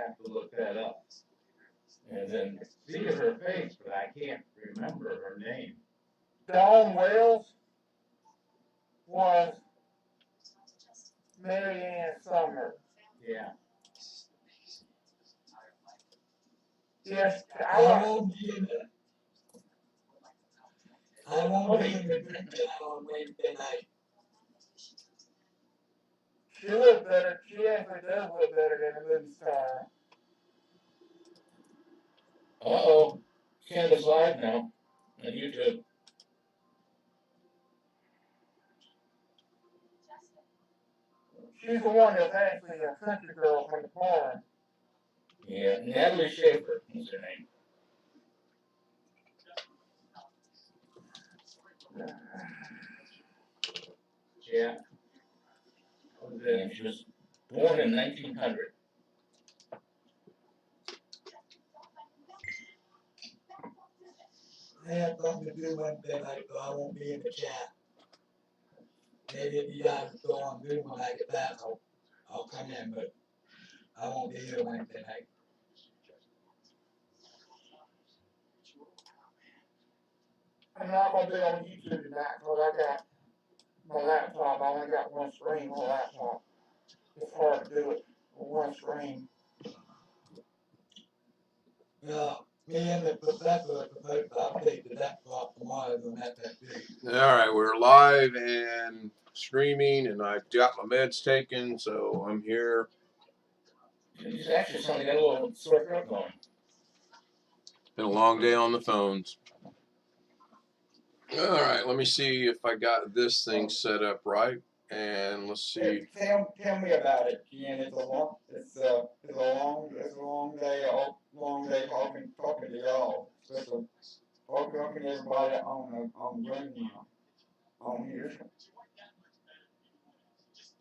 have to look that up. And then see her face, but I can't remember her name. Dawn Wells was Mary Ann Sumner. Yeah. Yes, I won't be in it. I won't be in the drink on Wednesday night. She looks better. She actually does look better than the movie star. Uh-oh. Candace live now on YouTube. She's the one that's actually a country girl from the farm. Yeah, Natalie Schaefer is her name. Yeah. And she was born in 1900. I have something to do Wednesday night, so I won't be in the chat. Maybe if you guys go on Zoom when I get back, I'll come in, but I won't be here Wednesday night. I'm not going to be on YouTube tonight because I got my laptop. I only got one screen on my laptop. It's hard to do it with one screen. Me and the professor are supposed to update the desktop tomorrow on that too. All right, we're live and streaming, and I've got my meds taken, so I'm here. She's actually something got a little sore throat going. Been a long day on the phones. All right, let me see if I got this thing set up right, and let's see. Tell me about it, Ken. It's a long day. Long day talking to y'all. Especially talking to everybody on Zoom now. On here.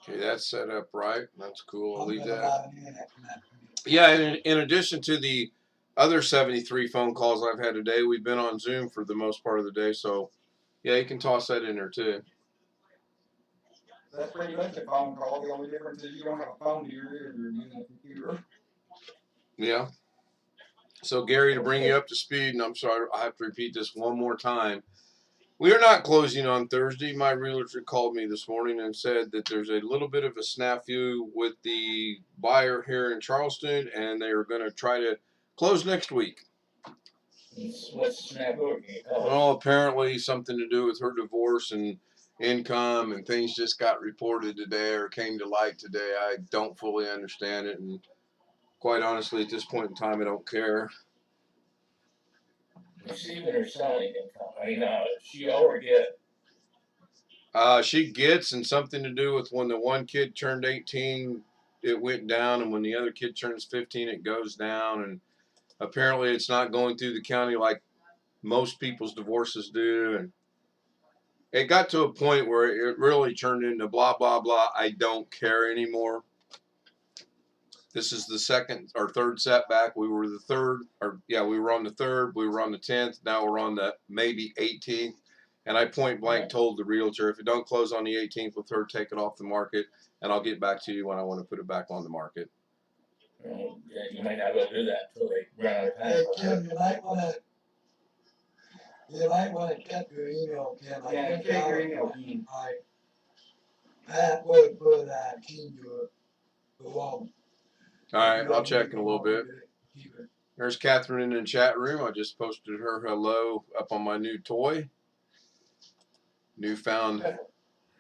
Okay, that's set up right. That's cool. I'll leave that. Yeah, in addition to the other 73 phone calls I've had today, we've been on Zoom for the most part of the day, so yeah, you can toss that in there too. That's pretty much a phone call. The only difference is you don't have a phone to your ear, you're using a computer. Yeah. So, Gary, to bring you up to speed, and I'm sorry, I have to repeat this one more time. We are not closing on Thursday. My realtor called me this morning and said that there's a little bit of a snafu with the buyer here in Charleston, and they are going to try to close next week. What's snafu? Well, apparently something to do with her divorce and income, and things just got reported today or came to light today. I don't fully understand it, and quite honestly, at this point in time, I don't care. Receiving or selling income. I mean, she or get. She gets, and something to do with when the one kid turned 18, it went down, and when the other kid turns 15, it goes down. And apparently, it's not going through the county like most people's divorces do. And it got to a point where it really turned into blah blah blah. I don't care anymore. This is the second or third setback. We were the third, we were on the third. We were on the 10th. Now we're on the maybe 18th. And I point blank told the realtor, if it don't close on the 18th with her, take it off the market, and I'll get back to you when I want to put it back on the market. Yeah, you might not be able to do that until they run out of time. Hey, Kim, you might want to check your email, Kim. Yeah, check your email, Kim. Password for that key to the wall. All right, I'll check in a little bit. There's Catherine in the chat room. I just posted her hello up on my new toy. Newfound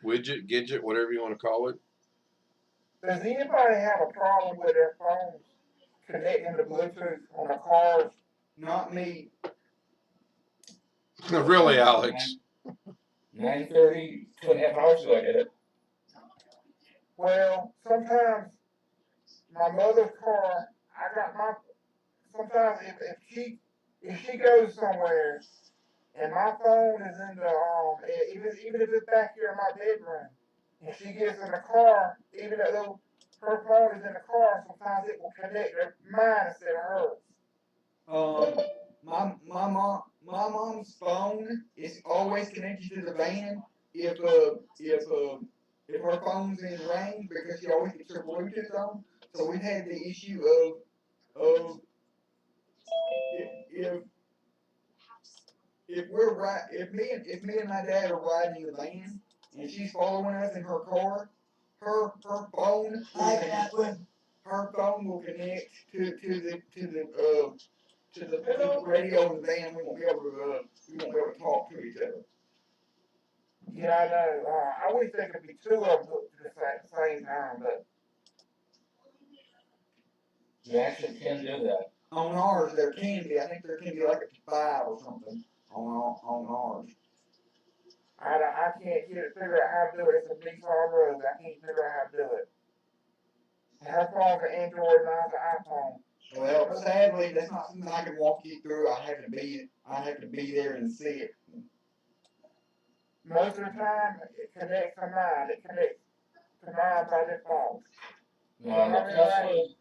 widget, gidget, whatever you want to call it. Does anybody have a problem with their phones connecting to Bluetooth on the cars? Not me. Really, Alex? 9:30, 2.5 hours ago I did it. Well, sometimes my mother's car, sometimes if she goes somewhere and my phone is in the, even if it's back here in my bedroom, and she gets in the car, even though her phone is in the car, sometimes it will connect mine instead of hers. My mom's phone is always connected to the van if her phone's in range because she always gets her Bluetooth on. So we've had the issue of of if if me and my dad are riding the van and she's following us in her car, her phone her phone will connect to the radio in the van. We won't be able to talk to each other. Yeah, I know. I wish there could be two of them hooked to the same time, but You actually can do that. On ours, there can be. I think there can be like up to 5 or something on ours. I can't get it figure out how to do it. It's a big hard road. I can't figure out how to do it. And her phone's an Android, mine's an iPhone. Well, sadly, that's not something I can walk you through. I have to be there and see it. Most of the time, it connects to mine. It connects to mine by default. Now, the Teslas,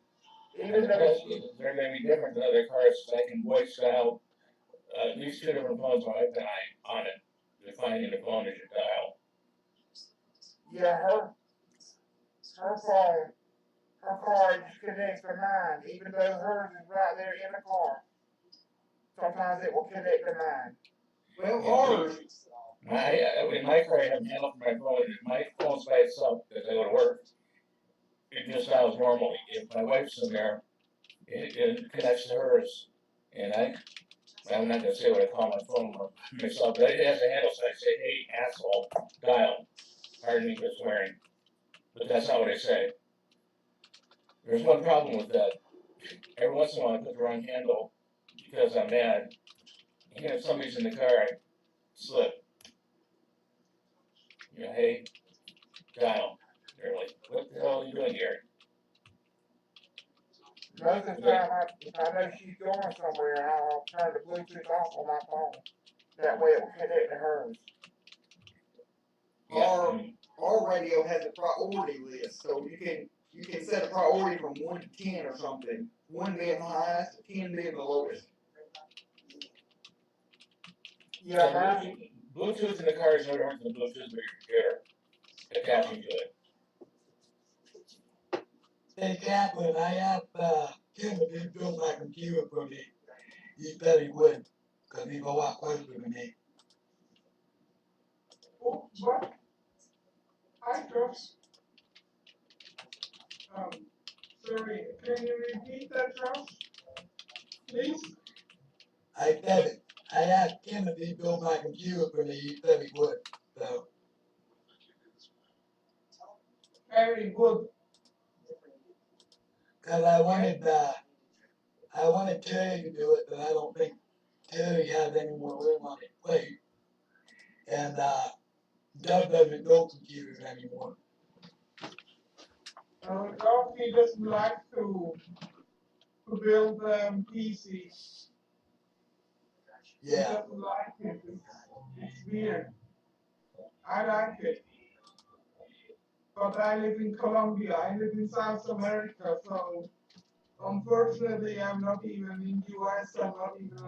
Even the though Teslas, they're going to be different than other cars. They can voice dial at least 2 different phones on it, defining the phone as your dial. yeah, her phone, her car just connects to mine, even though hers is right there in the car. Sometimes it will connect to mine. Well, Yeah. ours, In my car, I have a handle for my phone. If my phone's by itself, because they would work, it just dials normally. If my wife's in there, it connects to hers. And I'm not gonna say what I call my phone myself, but it has a handle, so I say, hey, asshole, dial. Pardon me for swearing. But that's not what I say. There's one problem with that. Every once in a while I put the wrong handle because I'm mad. And if somebody's in the car, I slip. You know, hey, dial. They're like, what the hell are you doing here? Most of the time, if I know she's going somewhere, I'll turn the Bluetooth off on my phone. That way it will connect to hers. our our radio has a priority list, so you can set a priority from 1 to 10 or something. 1 being the highest, 10 being the lowest. Yeah, mine. Bluetooth in the car is no different than Bluetooth with your computer attaching to it. Hey, Kaplan, I have Timothy build my computer for me. He's very good, because he's a lot closer than me. Oh, what? Hi, Josh. Sorry, can you repeat that, Josh? Please? I said it. I asked Timothy build my computer for me. He said he would. So. Very good. Because I wanted Terry to do it, but I don't think Terry has any more room on his plate. And Doug doesn't build computers anymore. Josh, he doesn't like to build PCs. Yeah. He doesn't like it. It's weird. I like it. But I live in Colombia. I live in South America, so unfortunately I'm not even in US. I'm not even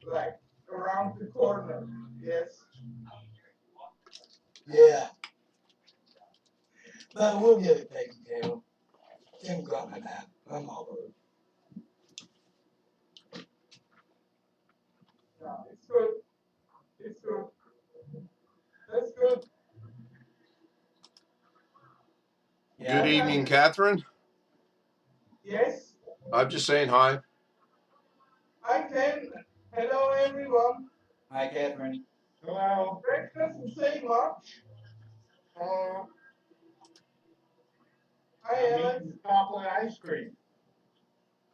like around the corner. Yes. Yeah. But we'll get it taken care of. Tim got my map. I'm all over it. Yeah, it's good. It's good. That's good. Good evening, Catherine. Yes. I'm just saying hi. I can. Hello, everyone. Hi, Catherine. Hello. Greg doesn't say much. Hi, Alex. Chocolate ice cream.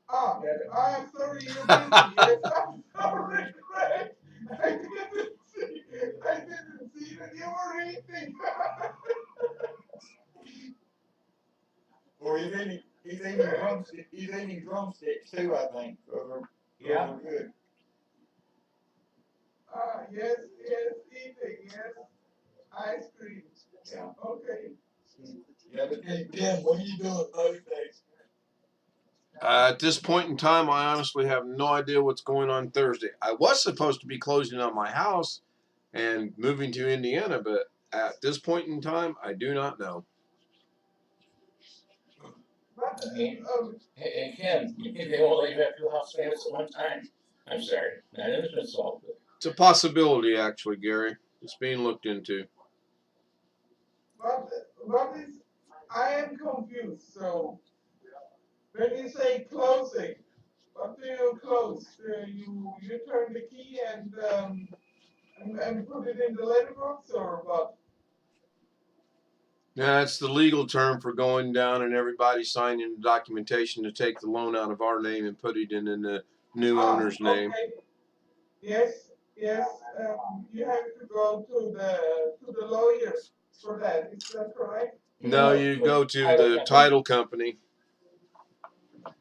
Ah, I'm sorry you're busy. Yes, I'm sorry, Greg. I didn't see that you were eating. Or he's eating drumsticks too, I think. Yeah. Those are good. Yes, eating, yes. Ice cream. Yeah. Okay. Yeah, but hey, Tim, what are you doing Thursday? At this point in time, I honestly have no idea what's going on Thursday. I was supposed to be closing on my house and moving to Indiana, but at this point in time, I do not know. But, Hey, Ken, you think they won't let maybe have 2 house payments at one time. I'm sorry, none of it's been solved. It's a possibility, actually, Gary. It's being looked into. What is, I am confused. So when you say closing, what do you close? You turn the key and put it in the letterbox or what? Now, that's the legal term for going down and everybody signing the documentation to take the loan out of our name and put it in the new owner's name. Okay. Yes, yes. You have to go to the lawyer for that. Is that correct? No, you go to the title company.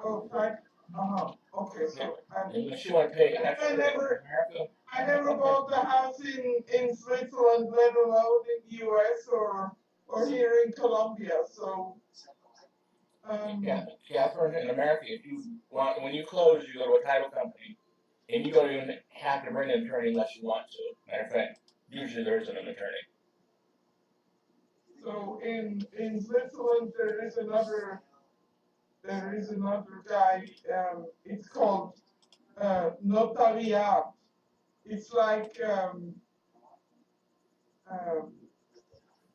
Oh, right. Okay, so Unless you want to pay extra in America. I never bought a house in Switzerland, let alone in the US or here in Colombia. So Yeah, Catherine, in America, if you want, when you close, you go to a title company, and you don't even have to bring an attorney unless you want to. Matter of fact, usually there isn't an attorney. so in Switzerland there is another guy. It's called notariat. It's like um,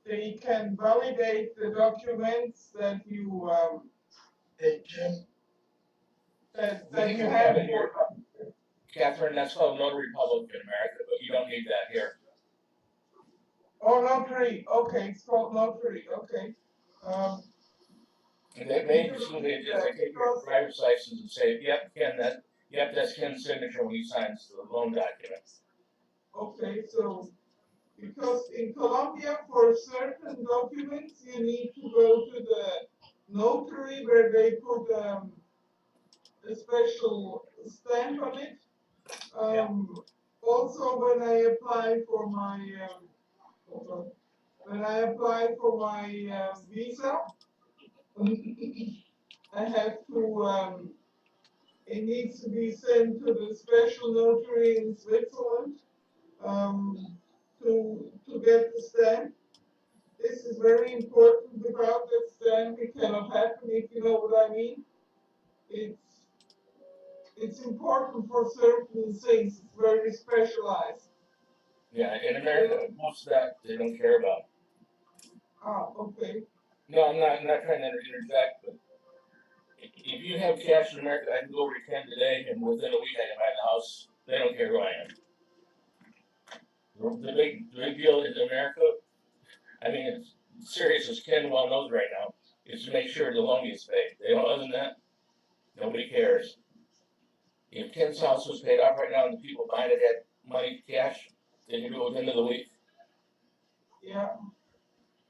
they can validate the documents that you that you have for. Catherine, that's called notary public in America, but you don't need that here. Oh, notary. Okay, it's called notary. Okay. And they just take your driver's license and say, yep, Ken, that's Ken's signature when he signs the loan documents. Okay, so because in Colombia for certain documents you need to go to the notary where they put a special stamp on it. Also, when I apply for my visa, I have to. It needs to be sent to the special notary in Switzerland to get the stamp. This is very important. Without that stamp, it cannot happen. If you know what I mean, it's important for certain things. It's very specialized. Yeah, in America, most of that they don't care about. Okay. No, I'm not trying to interject, but if you have cash in America, I can go over to Ken today, and within a week I can buy the house. They don't care who I am. The big deal in America, I mean, it's serious as Ken well knows right now, is to make sure the loan gets paid. They don't, other than that, nobody cares. If Ken's house was paid off right now and the people buying it had money cash, they can do it within the week. Yeah.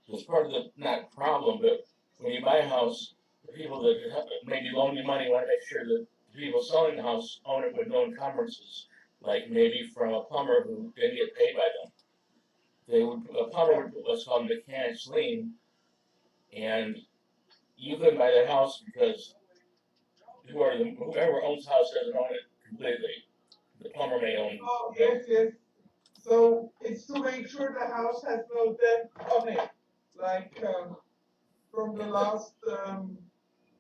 It's part of the, not problem, but when you buy a house, the people that maybe loan you money want to make sure that the people selling the house own it with no encumbrances, like maybe from a plumber who didn't get paid by them. A plumber would put what's called a mechanic's lien, and you couldn't buy that house because whoever owns the house doesn't own it completely. The plumber may own. Oh, yes, yes. So it's to make sure the house has no debt on it, like from the last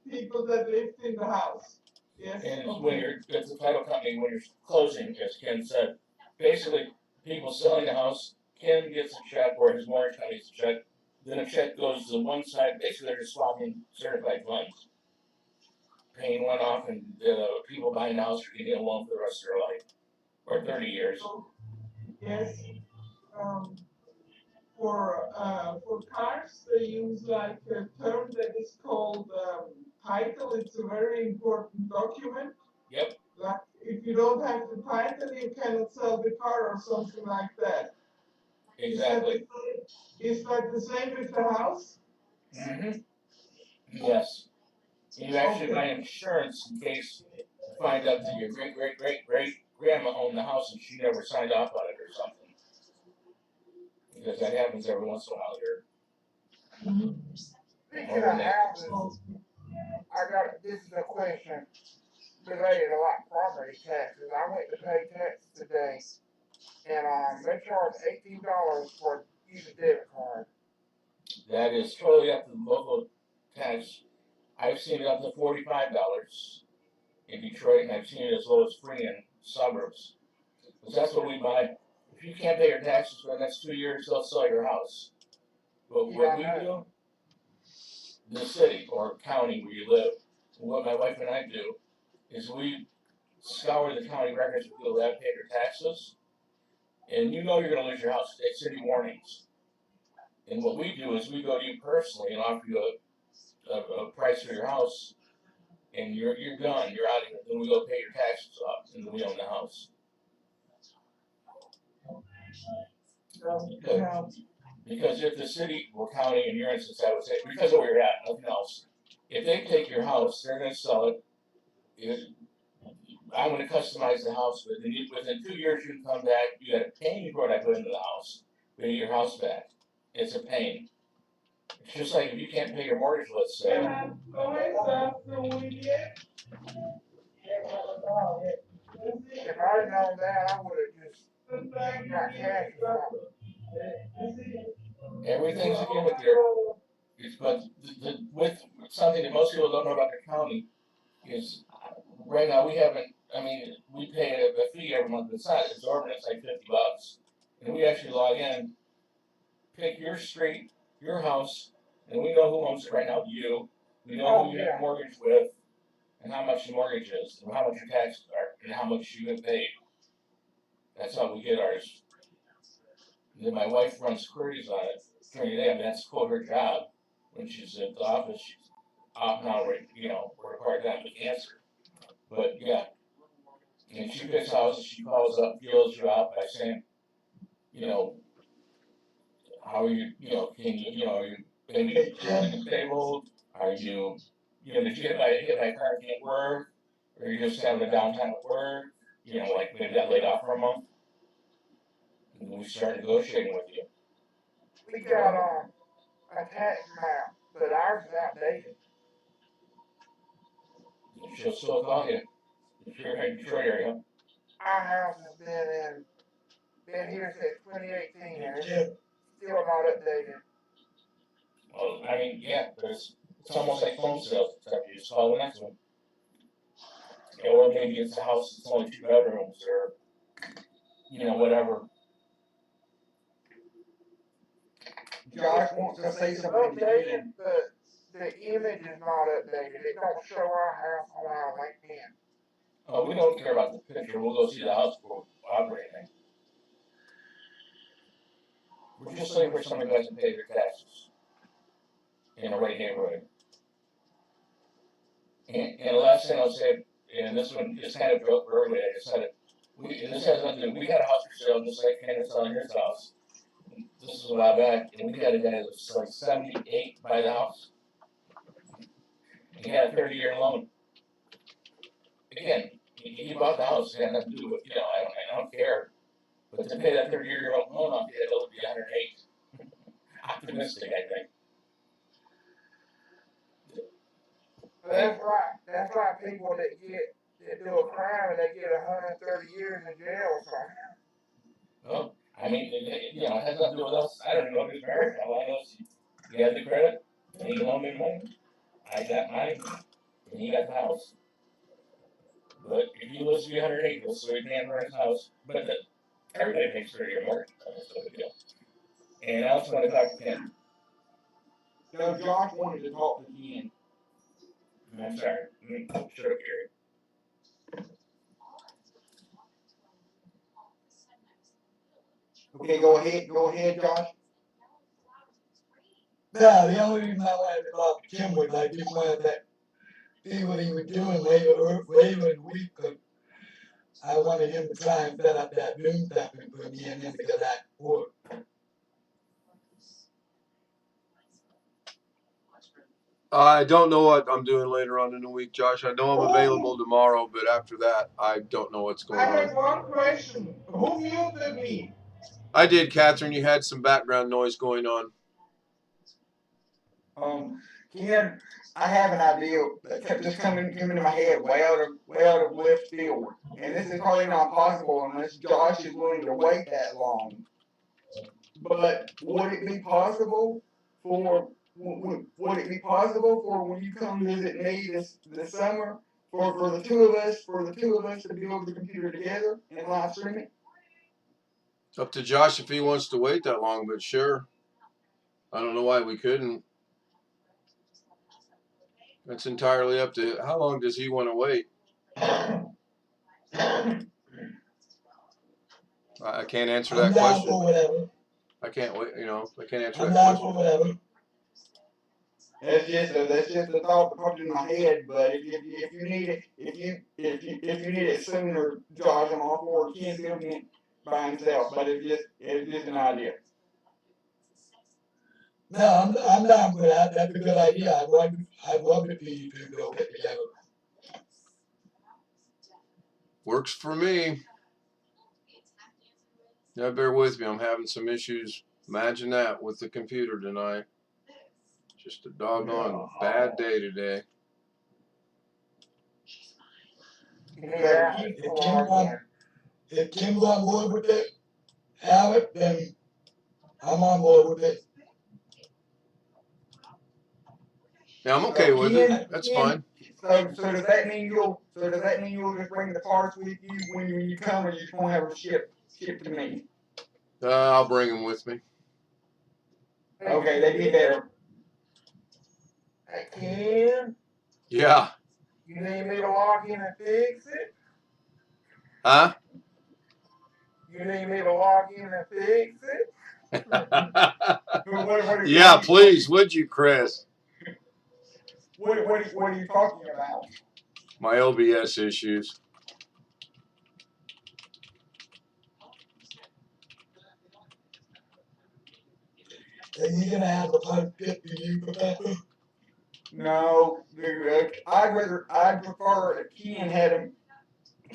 people that lived in the house. Yes. And Okay. when it's a title company, when you're closing, as Ken said, basically people selling the house, Ken gets a check or his mortgage company gets a check, then a check goes to one side, basically they're just swapping certified funds. Paying one off and people buying the house are getting a loan for the rest of their life. Or 30 years. Yes. For cars, they use like a term that is called title. It's a very important document. Yep. Like if you don't have the title, you cannot sell the car or something like that. Exactly. Is that the same with the house? Mm-hmm. Yes. You actually buy insurance in case you find out that your great grandma owned the house and she never signed off on it or something. Because that happens every once in a while here. Speaking of houses, this is a question related to like property taxes. I went to pay taxes today, and they charged $18 for use a debit card. That is totally up to the local tax. I've seen it up to $45 in in Detroit, and I've seen it as low as free in suburbs. Because that's what we buy. If you can't pay your taxes for the next 2 years, they'll sell your house. But what we do, the city or county where you live, what my wife and I do, is we scour the county records of people that have paid their taxes, and you know you're going to lose your house. They send you warnings. And what we do is we go to you personally and offer you a price for your house, and you're done. You're out of here. Then we go pay your taxes off, and then we own the house. Because if the city or county, in your instance, I would say, because of where you're at, nothing else, if they take your house, they're going to sell it. I'm going to customize the house, but within 2 years, you can come back. You got to pay me for what I put into the house. We get your house back. It's a pain. It's just like if you can't pay your mortgage, let's say. If I'd known that, I would have just got cash or something. Everything's a gimmick here. But with something that most people don't know about the county is right now we haven't. I mean, we pay a fee every month. It's not exorbitant. It's like $50, and we actually log in, pick your street, your house, and we know who owns it right now. You. We know who you have a mortgage with, and how much the mortgage is, and how much your taxes are, and how much you have paid. That's how we get ours. And then my wife runs queries on it during the day. I mean, that's quote her job. When she's at the office, she's off now. We're required to have the answer. But yeah, and she picks houses. She calls up, feels you out by saying, how are you? Can you? Are you maybe disabled? Are you? Did you hit my car and can't work? Or are you just having a downtime at work? Like maybe got laid off for a month. And we start negotiating with you. We got a tax map, but ours is outdated. She'll still call you if you're in Detroit area. Our house has been here since 2018, and it's still not updated. Well, I mean, yeah, but it's almost like phone sales, except you just call the next one. Or maybe it's a house that's only 2 bedrooms, or whatever. Josh wants to say something. Updated, but the image is not updated. It don't show our house on our LinkedIn. Oh, we don't care about the picture. We'll go see the house before operating. We're just looking for somebody who hasn't paid their taxes in the right neighborhood. And the last thing I'll say, and this one is kind of joke early, I just said it. This has nothing to do. We had a house for sale just like Ken is selling his house. This is a while back, and we had a guy that was like 78 buy the house. He had a 30-year loan. Again, he bought the house. It had nothing to do with, I don't care. But to pay that 30-year loan off, it would be 108. Optimistic, I think. That's why people that do a crime and they get 130 years in jail or something. Well, I mean, it has nothing to do with us. I don't even know if he's married. All I know is he had the credit, and he loaned me money. I got mine, and he got the house. But if he lives to be 108, he'll still can't rent his house. But everybody pays 30-year mortgage. That's no big deal. And I also want to talk to Ken. No, Josh wanted to talk to Ken. I'm sorry. Shut up, Gary. Okay, go ahead, Josh. No, the only reason I wanted to talk to Tim was I just wanted to see what he was doing later in the week. Cause I wanted him to try and set up that Zoom session for me and him to get that work. I don't know what I'm doing later on in the week, Josh. I know I'm available tomorrow, but after that, I don't know what's going I have on. one question. Who muted me? I did, Catherine. You had some background noise going on. Ken, I have an idea that kept just coming to my head way out of left field. And this is probably not possible unless Josh is willing to wait that long. But would it be possible for when you come visit me this summer for the two of us to build the computer together and live stream it? Up to Josh if he wants to wait that long, but sure. I don't know why we couldn't. That's entirely up to how long does he want to wait. I can't answer that I'm down question. for whatever. I can't wait. I can't answer I'm that down question. for whatever. That's just a thought that popped in my head. But if you need it, if you need it sooner, Josh, I'm all for it. Ken's building it by himself, but it's just an idea. No, I'm down for that. That's a good idea. I'd love it for you to build it together. Works for me. Yeah, bear with me. I'm having some issues. Imagine that with the computer tonight. Just a doggone bad day today. Yeah, If Kim's on board with it, Alec, then I'm on board with it. Yeah, I'm okay with it. That's fine. So does that mean you'll just bring the parts with you when you come, or you just gonna have them shipped to me? I'll bring them with me. Okay, that'd be better. Hey, Ken, Yeah. you need me to log in and fix it? Huh? You need me to log in and fix it? Yeah, please, would you, Chris? What are you talking about? My OBS issues. Are you gonna have the pipe get to you, Professor? No, I'd prefer if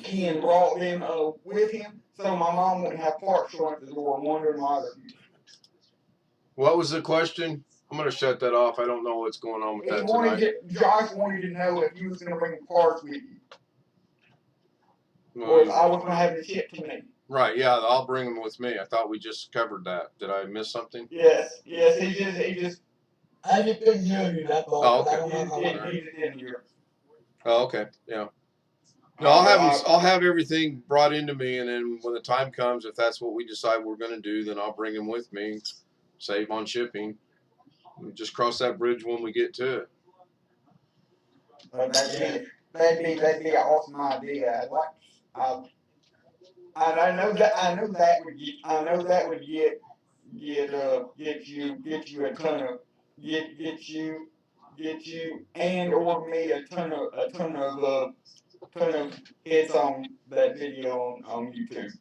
Ken brought them with him, so my mom wouldn't have parts showing at the door wondering why they're here. What was the question? I'm gonna shut that off. I don't know what's going on with that tonight. Josh wanted to know if you was gonna bring parts with you, or if I was gonna have them shipped to me. Right, yeah, I'll bring them with me. I thought we just covered that. Did I miss something? Yes, he just. I just couldn't hear you, that's all. Oh, okay. I don't know how He to just didn't hear. Oh, okay, yeah. No, I'll have everything brought into me, and then when the time comes, if that's what we decide we're gonna do, then I'll bring them with me. Save on shipping. We'll just cross that bridge when we get to it. That'd be an awesome idea. I know that would get you a ton of get you and or me a ton of hits on that video on YouTube.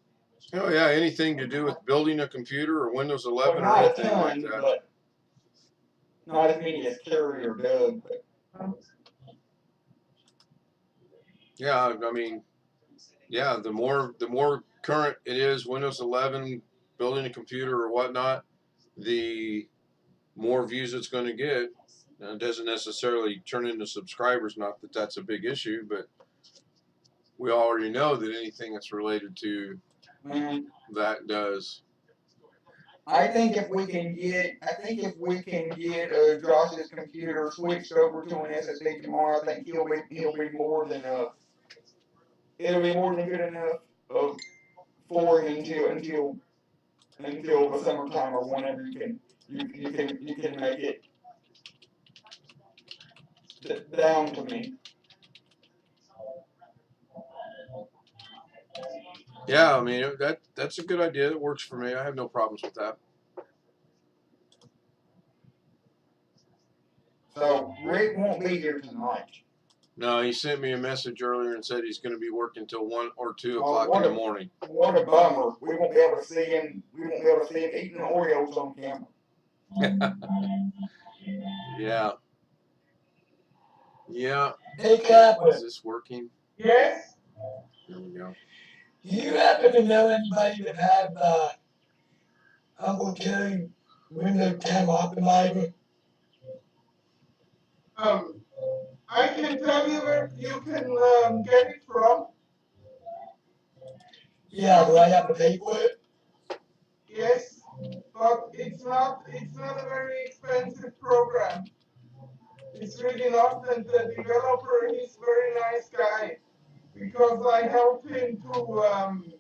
Oh yeah, anything to do with building a computer or Windows 11 Well, or not a anything like ton, that. but not as many as Terry or Doug. But Yeah, I mean, yeah, the more current it is, Windows 11, building a computer or whatnot, the more views it's going to get. Now, it doesn't necessarily turn into subscribers. Not that that's a big issue, but we already know that anything that's related to that does. I think if we can get Josh's computer switched over to an SSD tomorrow, I think he'll be more than it'll be more than good enough for him until the summertime or whenever you can make it down to me. Yeah, I mean that's a good idea. That works for me. I have no problems with that. So Rick won't be here tonight. No, he sent me a message earlier and said he's going to be working till 1 or 2 o'clock in the morning. What a bummer! We won't be able to see him. We won't be able to see him eating Oreos on camera. Yeah. Yeah. Hey, Kaplan. Is this working? Yes? There we go. Do you happen to know anybody that had Uncle Terry Windows 10 optimizer? I can tell you where you can get it from. Yeah, do I have to pay for it? Yes, but it's not a very expensive program. it's really not, and the developer, he's very nice guy, because I helped him to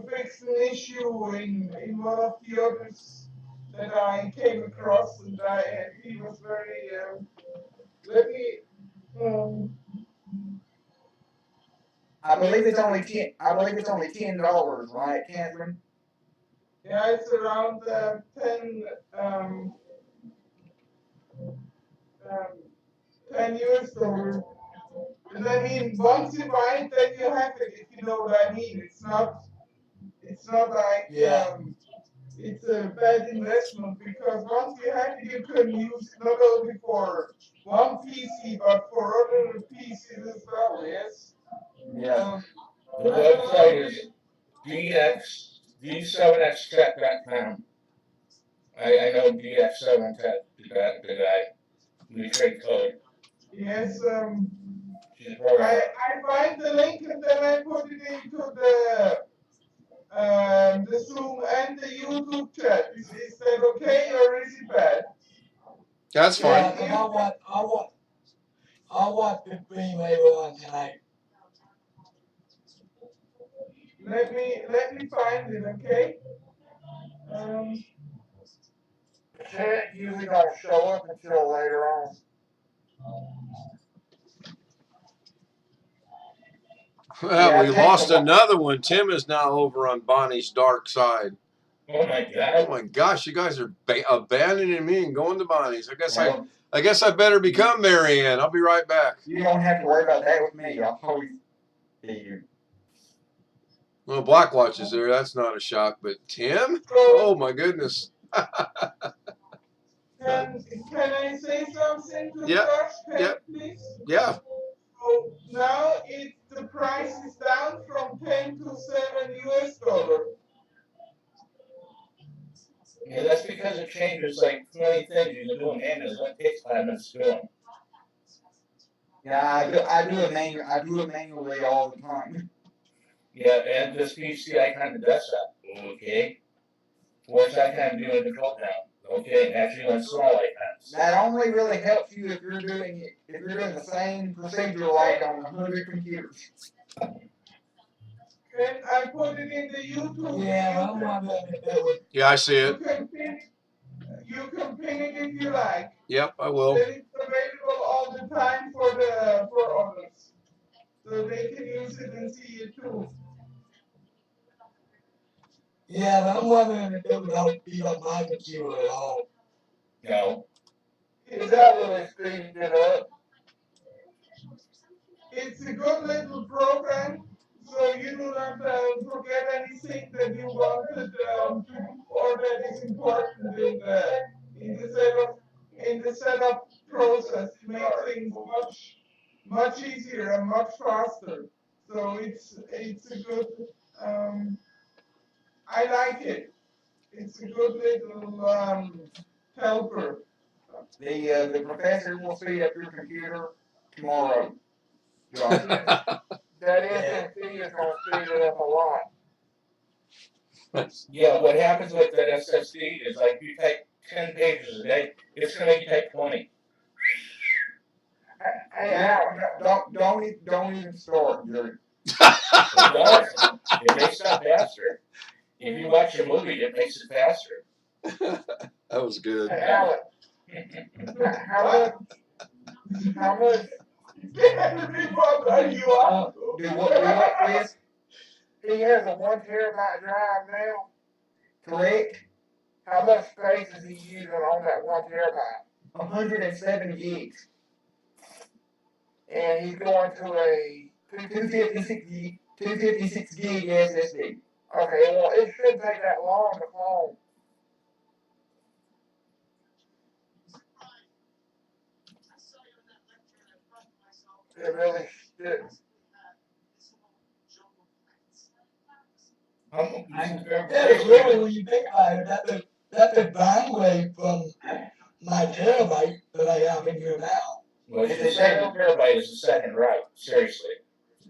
fix an issue in one of the others that I came across, and he was very let me um, I believe it's only $10, right, Catherine? yeah, it's around 10 um, um, 10 US dollars. And I mean, once you buy it, then you have it. If you know what I mean, it's not like Yeah. it's a bad investment, because once you have it, you can use it not only for one PC but for other PCs as well. Yes. Yeah. The I can also website is d7xtech.com. I know DX7 Tech, the guy. We trade code. yes. She's a programmer. I find the link and then I put it into the Zoom and the YouTube chat. Is that okay or is it bad? That's fine. Yeah, 'cause I want the stream later on tonight. Let me find it, okay? Um, Chat usually don't show up until later on. Well, Yeah, we it takes lost a while. another one. Tim is now over on Bonnie's dark side. Oh my Oh God. my gosh, you guys are abandoning me and going to Bonnie's. Well, I guess I better become Marianne. I'll be right back. you don't have to worry about that with me. I'll always be here. Well, Blackwatch is there. That's not a shock. But Tim? so Oh my goodness. can I say something to Yeah, Josh, yeah, please? yeah. So now the price is down from 10 to 7 US dollar. Yeah, that's because it changes like 20 things you can do in Android. It takes 5 minutes to do them. Yeah, I do it manually all the time. Yeah, and this PC I kind of does that. Okay. Force icon doing the control down. Okay, actually on small icons. That only really helps you if you're doing the same procedure like on 100 computers. And I put it in the YouTube. Yeah, I'm wondering if it would. Yeah, I see You it. can pin it if you like. Yep, I will. Then it's available all the time for others, so they can use it and see it too. Yeah, but I'm wondering if it would help beat up my computer at all. No. Is that really speeding it up? It's a good little program, so you do not forget anything that you wanted to do or that is important in the setup process. It makes things much easier and much faster. So it's a good. I like it. It's a good little helper. The professor will speed up your computer tomorrow. Josh. That SSD is going to speed it up a lot. Yeah, what happens with that SSD is like you type 10 pages a day, it's going to make you type 20. Hey, Yeah, don't even start, Jerry. It does. It makes stuff faster. If you watch a movie, it makes it faster. That was good. hey, Alex, how much What are you up to? Do what, Chris? he has a 1 terabyte drive now? Correct? How much space is he using on that 1 terabyte? 107 gigs. And he's going to a 256 gig SSD. Okay, well, it shouldn't take that long to clone. It really should. Yeah, really, when you think about it, that's a downgrade from my terabyte that I have in here now. Well, the second terabyte is the second right. Seriously.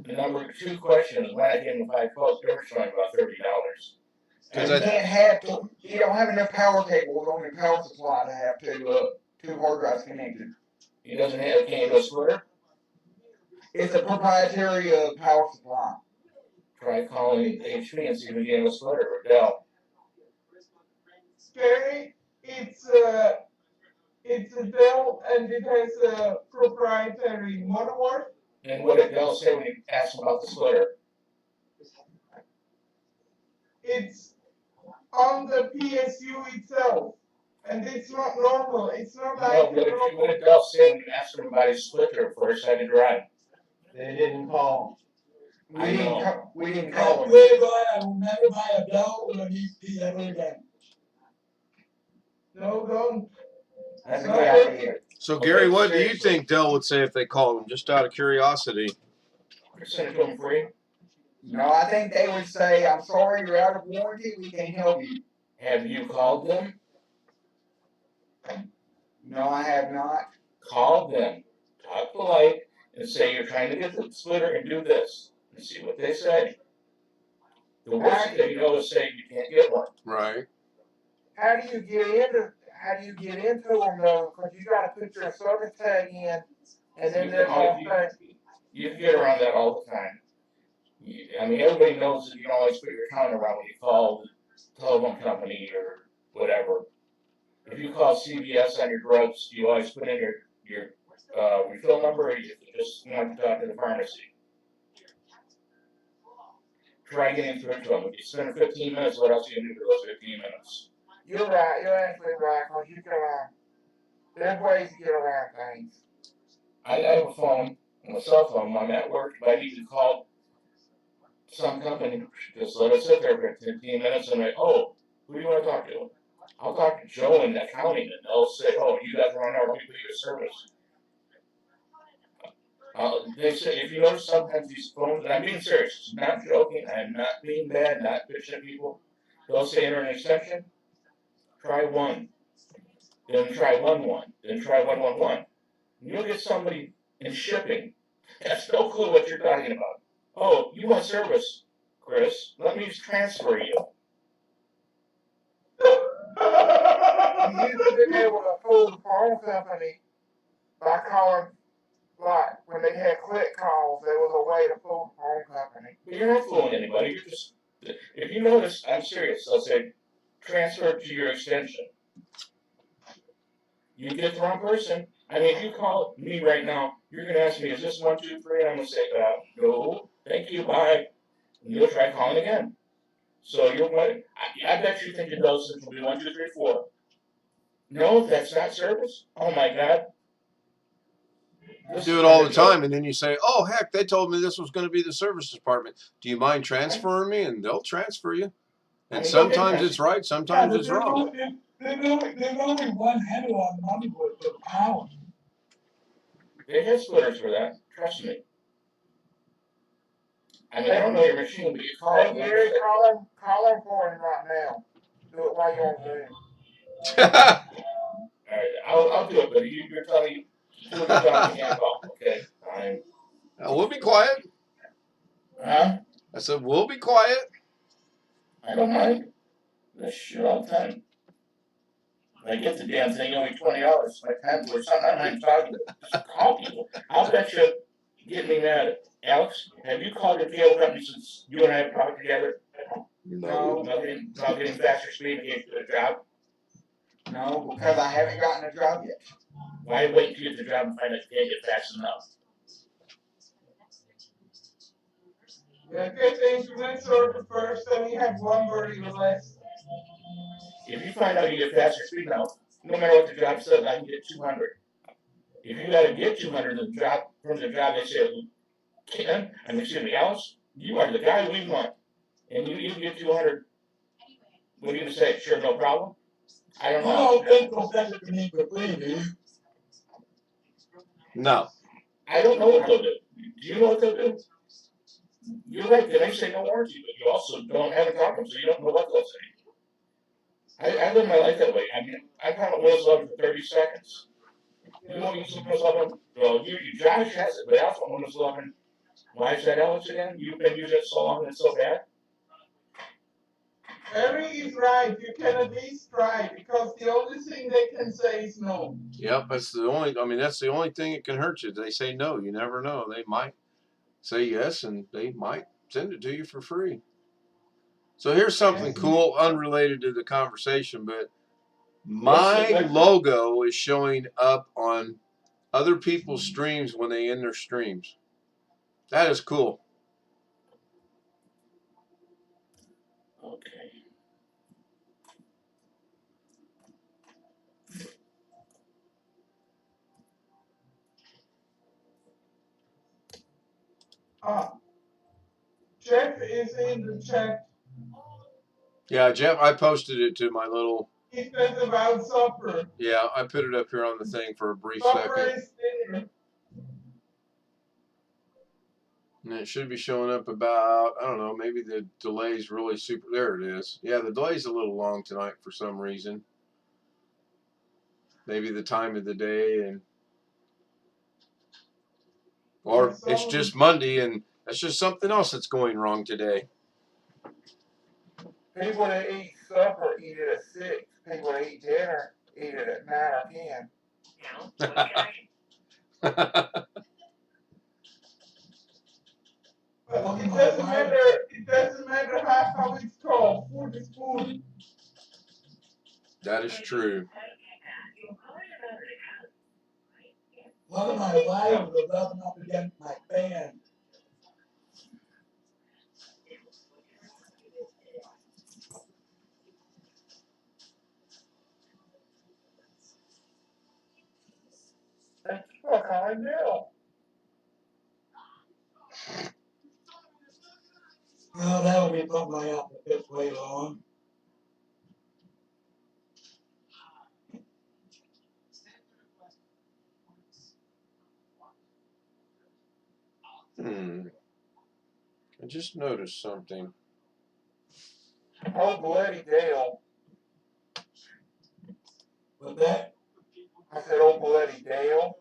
The number 2 question is when I gave them 5 quotes, they were showing about $30. You don't have enough power cables on your power supply to have two hard drives connected. He doesn't have, can't do a splitter? It's a proprietary power supply. Try calling HP and see if we can get a splitter or Dell. Gary, it's a Dell and it has a proprietary motherboard. And what did Dell say when you asked him about the splitter? It's on the PSU itself. And it's not normal. It's not No, like what did Dell say when you asked him about his splitter for a second drive? They didn't call. We I didn't. know. We didn't I call them. will never buy a Dell or an EP ever again. No, don't. That's a good idea. So Okay, Gary, what do you seriously. think Dell would say if they called him? Just out of curiosity. Send it to him free. No, I think they would say, "I'm sorry, you're out of warranty. We can't help you." Have you called them? No, I have not. Call them. Talk polite and say you're trying to get the splitter and do this. And see what they say. The worst thing you know is say you can't get one. Right. How do you get into them though? Because you got to put your service tag in, and then they're going to say, You can get around that all the time. I mean, everybody knows that you can always put your account around when you call the telephone company or whatever. If you call CVS on your drugs, you always put in your refill number, or you just want to talk to the pharmacy. Try getting through to them. If you spend 15 minutes, what else are you going to do for those 15 minutes? you're right. You're actually right. Because you can. There's ways to get around things. I have a phone, a cell phone. I'm at work, but I need to call some company. Just let it sit there for 15 minutes, and like, oh, who do you want to talk to? I'll talk to Joe in accounting, and they'll say, oh, you guys run our people your service. They say, if you notice sometimes these phones, and I'm being serious, I'm not joking, I'm not being bad, not bitching at people. They'll say enter an extension, try 1, then try 11, then try 111. You'll get somebody in shipping has no clue what you're talking about. Oh, you want service, Chris? Let me transfer you. You used to be able to fool the phone company by calling, like, when they had click calls, there was a way to fool the phone company. But you're not fooling anybody. You're just, if you notice, I'm serious. They'll say, transfer to your extension. You get the wrong person. I mean, if you call me right now, you're going to ask me, is this 1, 2, 3? And I'm going to say, no, thank you, bye. And you'll try calling again. So you're going, I bet you think it knows it will be 1, 2, 3, 4. No, that's not service. Oh my God. You do it all the time, and then you say, "Oh heck, they told me this was going to be the service department. Do you mind transferring me?" And they'll transfer you. And sometimes it's right, sometimes it's wrong. There's only one handle on the motherboard for power. They have splitters for that. Trust me. I mean, I don't know your machine, but you call Hey, it. Gary, call him for him right now. Do it while you're on Zoom. All right, I'll do it, but you're telling me you can't call, okay? Fine. We'll be quiet. Huh? I said, we'll be quiet. I don't mind. This shit all the time. If I get the damn thing, only $20. My time for something. I'm not even talking. Just call people. I'll bet you get me mad. Alex, have you called your cable company since you and I have talked together? No. About getting faster speed to get a job? No, because I haven't gotten a job yet. Why wait to get the job and find out you can't get fast enough? Yeah, get the internet sorted first, then you have one birdie or less. If you find out you get faster speed now, no matter what the job says, I can get 200. If you got to get 200 from the job, they say, Ken, excuse me, Alice, you are the guy we want. And you get 200. What do you say? Sure, no problem? I don't You know. don't think they'll send it to me for free, do you? No. I don't know what they'll do. Do you know what they'll do? You're right, they may say no warranty, but you also haven't talked to them, so you don't know what they'll say. I live my life that way. I mean, I've had a Windows 11 for 30 seconds. You won't use Windows 11? Well, Josh has it, but I also want Windows 11. Why is that, Alex, again? You've been using it so long and it's so bad? Eric is right. You can at least try because the only thing they can say is no. Yep, that's the only. I mean, that's the only thing that can hurt you. They say no. You never know. They might say yes, and they might send it to you for free. So here's something cool, unrelated to the conversation, but my logo is showing up on other people's streams when they end their streams. That is cool. Okay. Jeff is in the chat. Yeah, Jeff, I posted it to my little. He says about supper. Yeah, I put it up here on the thing for a brief Supper second. is dinner. And it should be showing up about, I don't know, maybe the delay's really super. There it is. Yeah, the delay's a little long tonight for some reason. Maybe the time of the day, and or it's just Monday and that's just something else that's going wrong today. People that eat supper eat it at 6. People that eat dinner eat it at 9 or 10. But it doesn't matter how it's called. Food is food. That is true. One of my wives was rubbing up against my fan. That's what I know. Well, that would be putting my outfit way long. I just noticed something. Oh, bloody Dale. What's that? I said, oh, bloody Dale.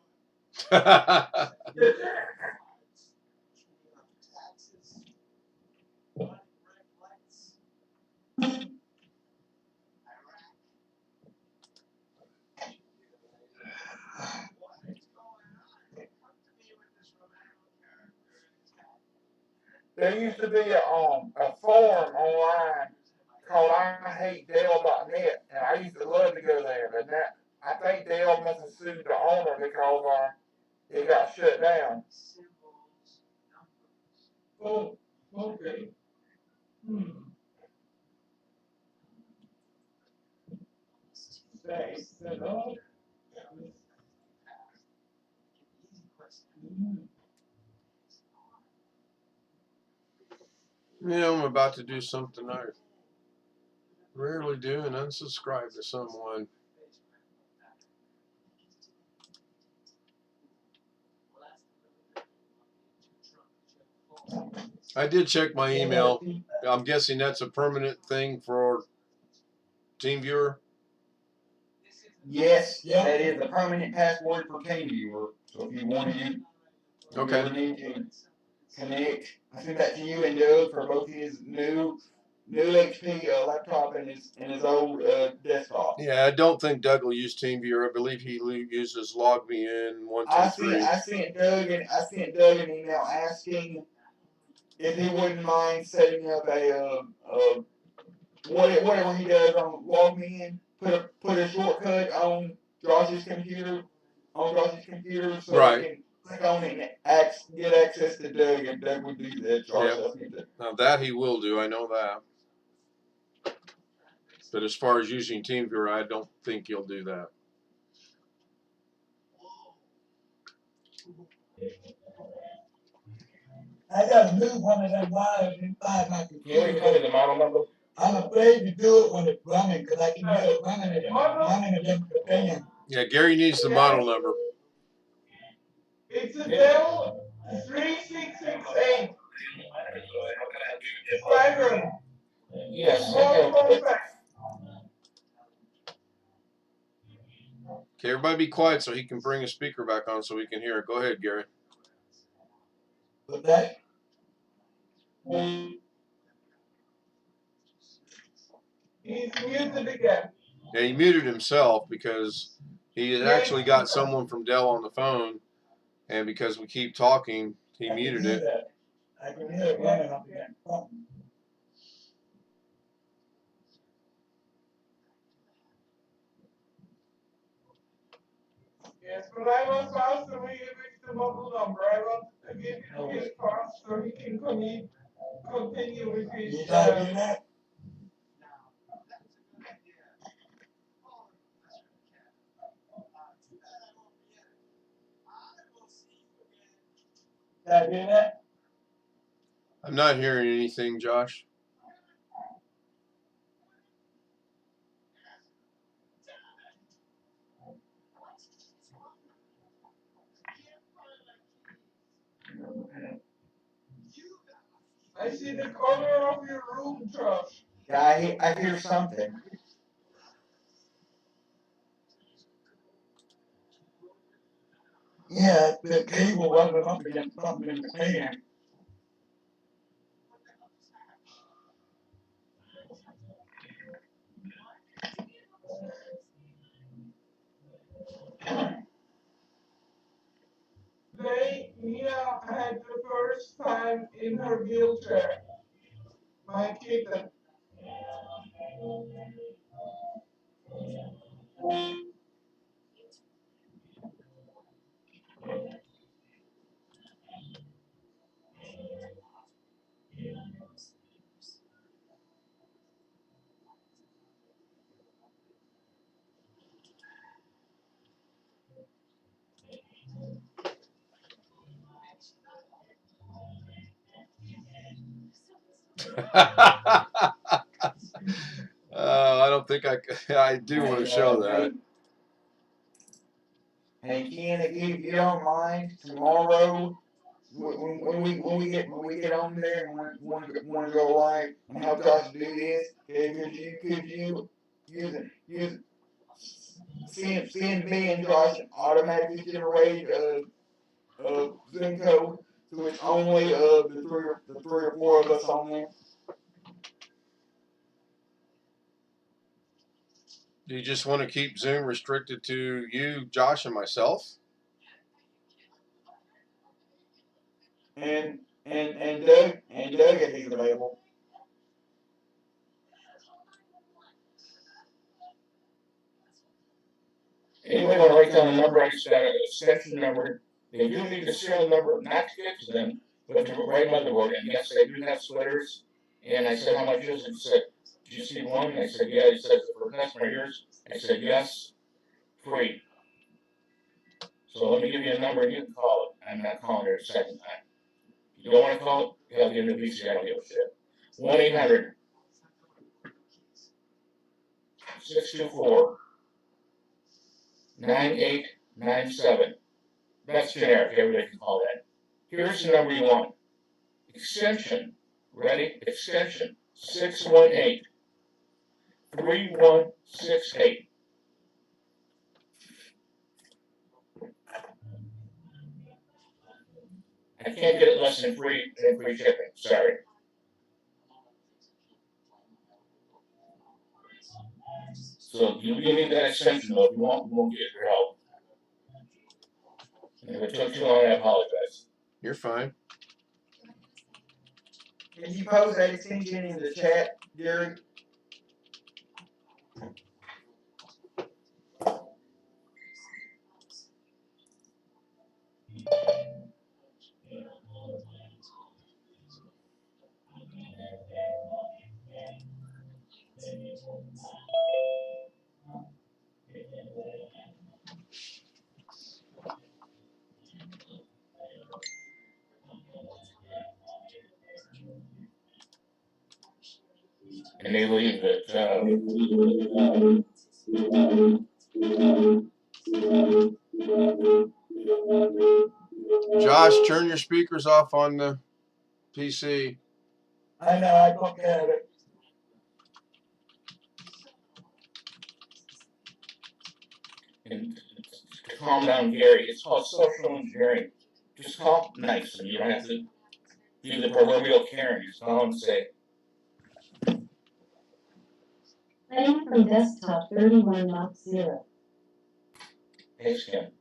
There used to be a forum online called IHateDale.net, and I used to love to go there. But now, I think Dale must have sued the owner because it got shut down. Oh, okay. Thanks. You know, I'm about to do something I rarely do and unsubscribe to someone. I did check my email. I'm guessing that's a permanent thing for TeamViewer. Yes, that is a permanent password for TeamViewer. So if you want to use, Okay. you need to connect. I sent that to you and Doug for both his new HP laptop and his old desktop. Yeah, I don't think Doug will use TeamViewer. I believe he uses LogMeIn123. I sent Doug an email asking if he wouldn't mind setting up a whatever he does on LogMeIn. Put a shortcut on Josh's computer so right. he can click on it and get access to Doug, and Doug would do that. Yep. Now that he will do, I know that. But as far as using TeamViewer, I don't think he'll do that. I got to move one of them wires inside my Can we computer. tell me the model number? I'm afraid to do it when it's running because I can hear it running against the fan. Yeah, Gary needs the model number. It's a Dell 3668. Spider. Yes. Okay. Okay, everybody be quiet so he can bring a speaker back on so we can hear it. Go ahead, Gary. What's that? He's muted again. Yeah, he muted himself because he had actually got someone from Dell on the phone, and because we keep talking, he muted it. I can hear it running up again. Yes, but I was asked to give it the mobile number. I want to give it to his boss so he can continue with his. You typing that? Typing that? I'm not hearing anything, Josh. I see the color of your room, Josh. Yeah, I hear something. Yeah, the cable wasn't up against something in the fan. Today, Mia had the first time in her wheelchair. My kitten. I don't think I do want to show that. Hey Ken, if you don't mind, tomorrow when we get on there and want to go live and help Josh do this, could you send me and Josh an automatically generated Zoom code, so it's only the three or four of us on there. Do you just want to keep Zoom restricted to you, Josh, and myself? And Doug if he's available. Anybody want to write down a number? I just got an extension number. They do need a serial number, not to get to them, but to write motherboard. And yes, they do have splitters. And I said, how much is it? He said, did you see one? And I said, yeah. He said, for customer yours? I said, yes, free. So let me give you a number and you can call it. I'm not calling it a second time. If you don't want to call it, you have to get a new VC. I don't give a shit. 1-800 624 9897. That's generic. Everybody can call that. Here's the number you want. Extension. Ready? Extension 618 3168. I can't get it less than free shipping. Sorry. So you need that extension though. If you won't get your help. And if it took too long, I apologize. You're fine. Can you post that extension in the chat, Gary? And they leave it. Josh, turn your speakers off on the PC. I know, I look at it. And to calm down Gary, it's called social engineering. Just call nice, and you don't have to do the proverbial Karen. Just call and say, Playing from desktop 31.0. Thanks, Kim.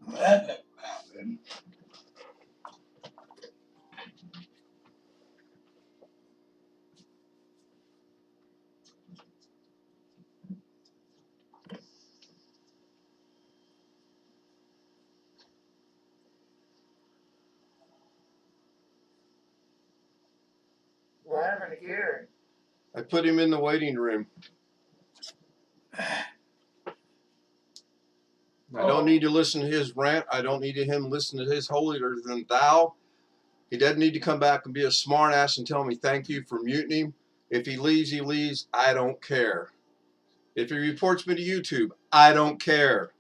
That never happened. What happened to Gary? I put him in the waiting room. I don't need to listen to his rant. I don't need him listen to his holier than thou. He doesn't need to come back and be a smart ass and tell me thank you for muting him. If he leaves, he leaves. I don't care. If he reports me to YouTube, I don't care.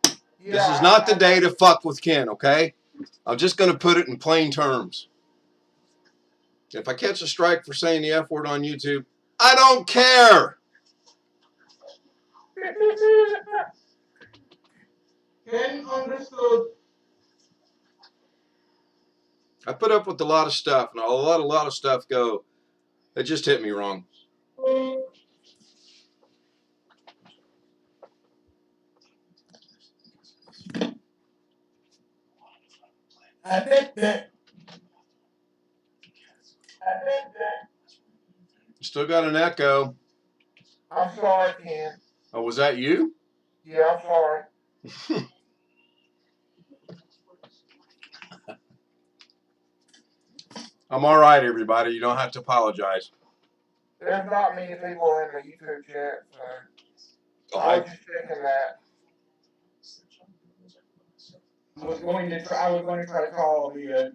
Yeah, This is not the day to fuck with Ken, okay? I'm just going to put it in plain terms. If I catch a strike for saying the F word on YouTube, I don't care. Ken understood. I put up with a lot of stuff, and I'll let a lot of stuff go. It just hit me wrong. I bet that. Still got an echo. I'm sorry, Ken. Oh, was that you? Yeah, I'm sorry. I'm all right, everybody. You don't have to apologize. There's not many people in the YouTube chat, so I was just checking that. I was going to try to call the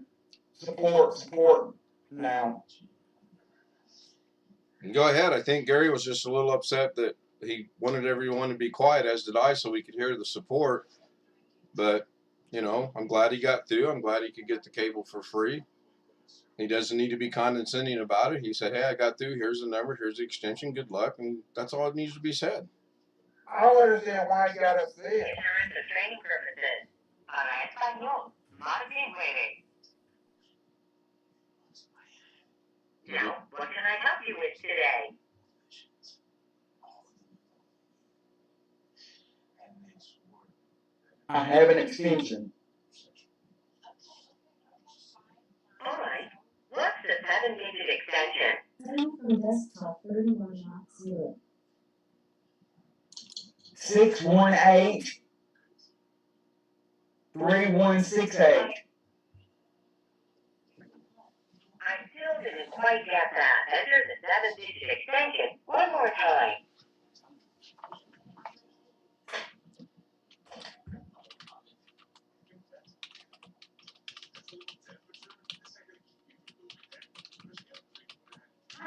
support now. Go ahead. I think Gary was just a little upset that he wanted everyone to be quiet, as did I, so we could hear the support. But, you know, I'm glad he got through. I'm glad he could get the cable for free. He doesn't need to be condescending about it. He said, hey, I got through. Here's the number. Here's the extension. Good luck. And that's all that needs to be said. I don't understand why he got upset. Insurance for training purposes. Para español, marque nueve. Now, what can I help you with today? I have an extension. All right. What's the 7-digit extension? Playing from desktop 31.0. 618 3168. I still didn't quite get that. Enter the 7-digit extension one more time.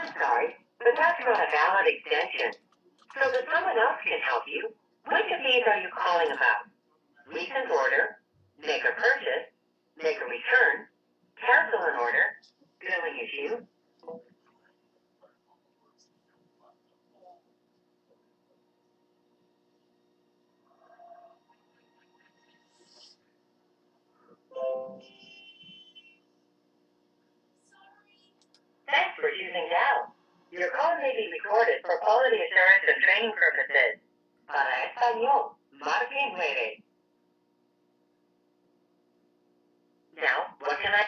I'm sorry, but that's not a valid extension. So that someone else can help you, which of these are you calling about? Recent order, make a purchase, make a return, cancel an order, billing issue. Thanks for choosing Stout. Your call may be recorded for quality assurance and training purposes. Para español, marque nueve. Now, what can I...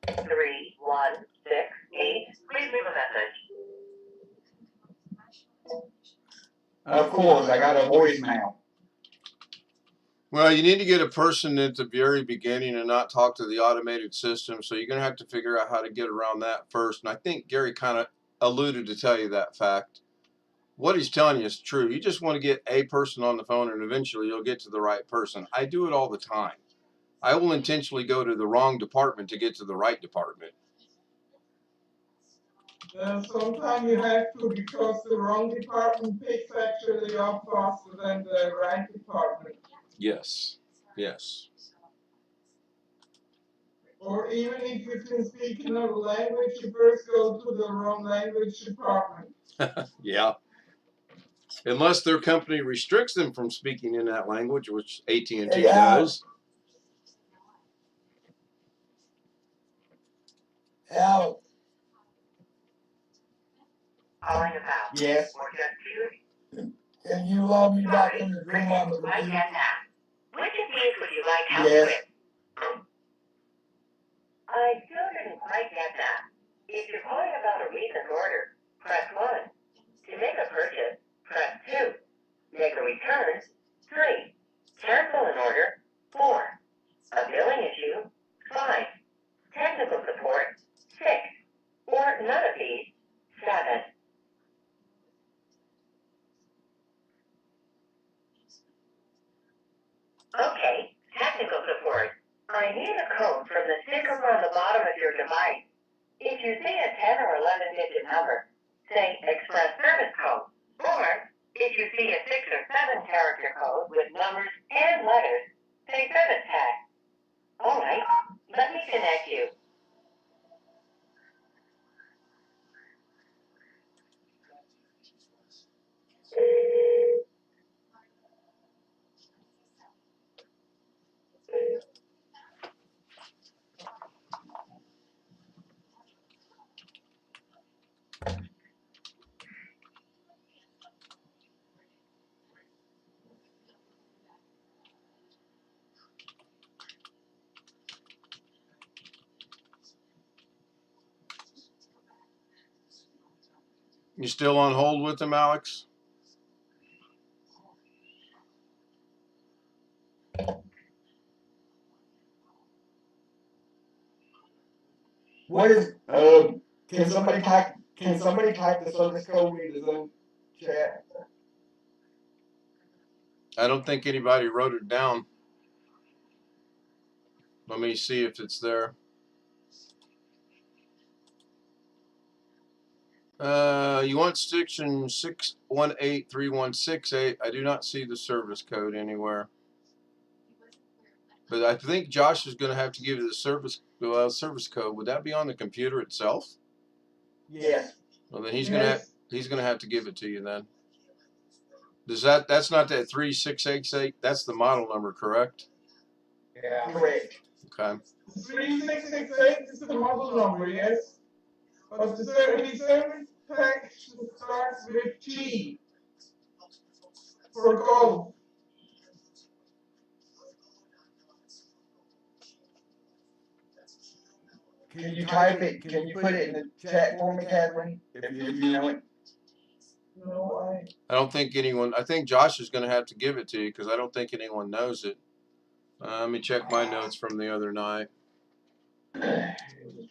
Three, one, 6, 8. Please leave a message. Of course, I got a voicemail. Well, you need to get a person at the very beginning and not talk to the automated system. So you're going to have to figure out how to get around that first. And I think Gary kind of alluded to tell you that fact. What he's telling you is true. You just want to get a person on the phone and eventually you'll get to the right person. I do it all the time. I will intentionally go to the wrong department to get to the right department. Sometimes you have to because the wrong department picks actually up faster than the right department. Yes. Yes. Or even if you can speak another language, you first go to the wrong language department. Yeah. Unless their company restricts them from speaking in that language, which AT&T does. Alex, Calling about. Yes. Or just two. can you log me back in the Rick room on the would like computer? that now. Which of these would you like help Yes. with? I still didn't quite get that. If you're calling about a recent order, press 1. To make a purchase, press 2. Make a return, 3. Cancel an order, 4. A billing issue, 5. Technical support, 6. Or none of these, 7. Okay, technical support. I need a code from the sticker on the bottom of your device. If you see a 10 or 11-digit number, say Express Service Code. Or, if you see a 6 or 7 character code with numbers and letters, say Service Tag. Alright, let me connect you. You still on hold with them, Alex? What is can somebody type the service code into Zoom chat? I don't think anybody wrote it down. Let me see if it's there. You want section 6183168. I do not see the service code anywhere. But I think Josh is going to have to give you the service code. Would that be on the computer itself? Yes. Well, then he's going to have to give it to you then. That's not that 3688. That's the model number, correct? Yeah. Correct. Okay. 3668 is the model number, yes. But the service tag starts with G for gold. Can you type it? Can you put it in the chat for me, Catherine? If you know it. No, I don't think anyone. I think Josh is going to have to give it to you because I don't think anyone knows it. Let me check my notes from the other night.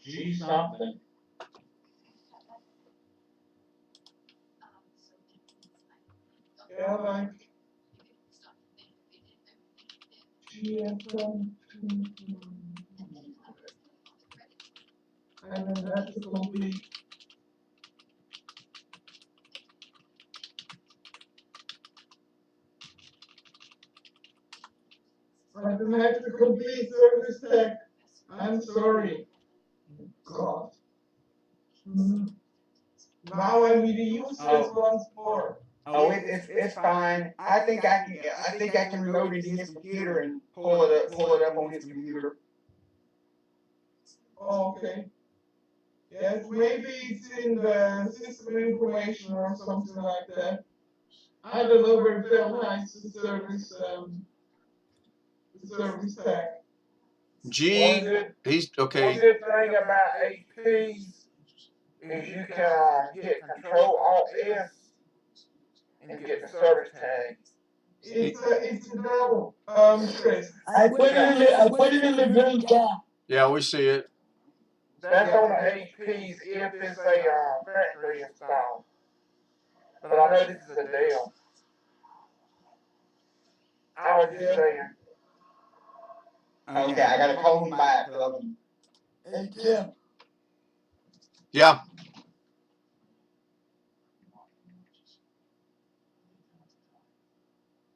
G something. yeah, like GFM. And then that's the complete. And then that's the complete service tag. I'm sorry. God. Now I need to use this once more. Oh, it's fine. I think I can remote into his computer and pull it up on his computer. Okay. Yes, maybe it's in the system information or something like that. I don't know where Phil hides the service tag. He's okay. One good thing about HPs is you can hit Control Alt S and get the service tag. It's a double, Chris. I put it in the green can. Yeah, we see it. That's on the HPs if it's a factory install. But I know this is a Dell. I was just saying. Okay, I gotta call him back. Hey Tim, Yeah.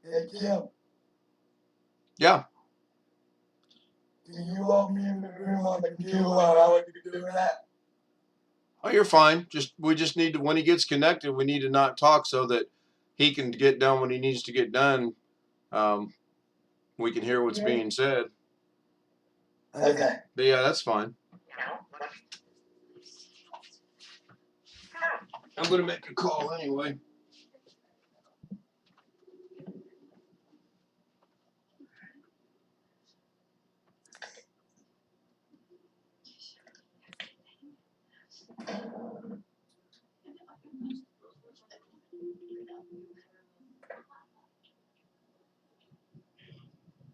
hey Tim, Yeah. can you log me in the room on the computer while Alex is doing that? Oh, you're fine. We just need to, when he gets connected, we need to not talk so that he can get done what he needs to get done. We can hear what's being said. Okay. But yeah, that's fine. I'm gonna make a call anyway.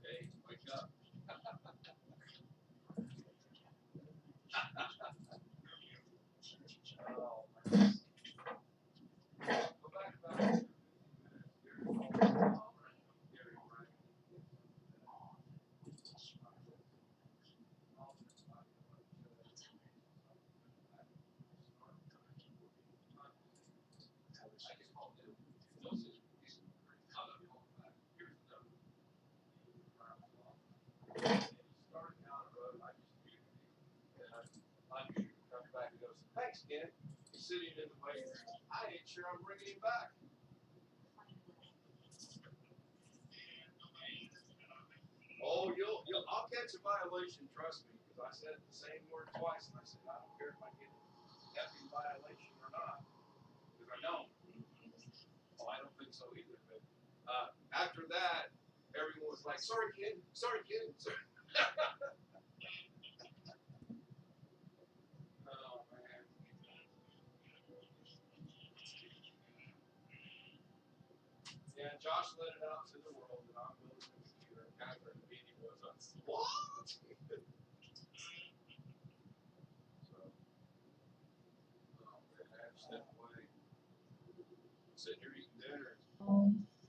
Hey, wake up. Thanks, Ken. He's sitting in the waiting room. I ain't sure I'm bringing him back. Oh, I'll catch a violation, trust me, because I said the same word twice, and I said, I don't care if I get a hefty violation or not, because I don't. Oh, I don't think so either, but after that, everyone was like, sorry, kid, sorry, kid. Sorry. Oh, man. Yeah, Josh let it out to the world that I'm building a computer, and Catherine immediately was like, what? So, oh, man, I had to step away. Sitting here eating dinner.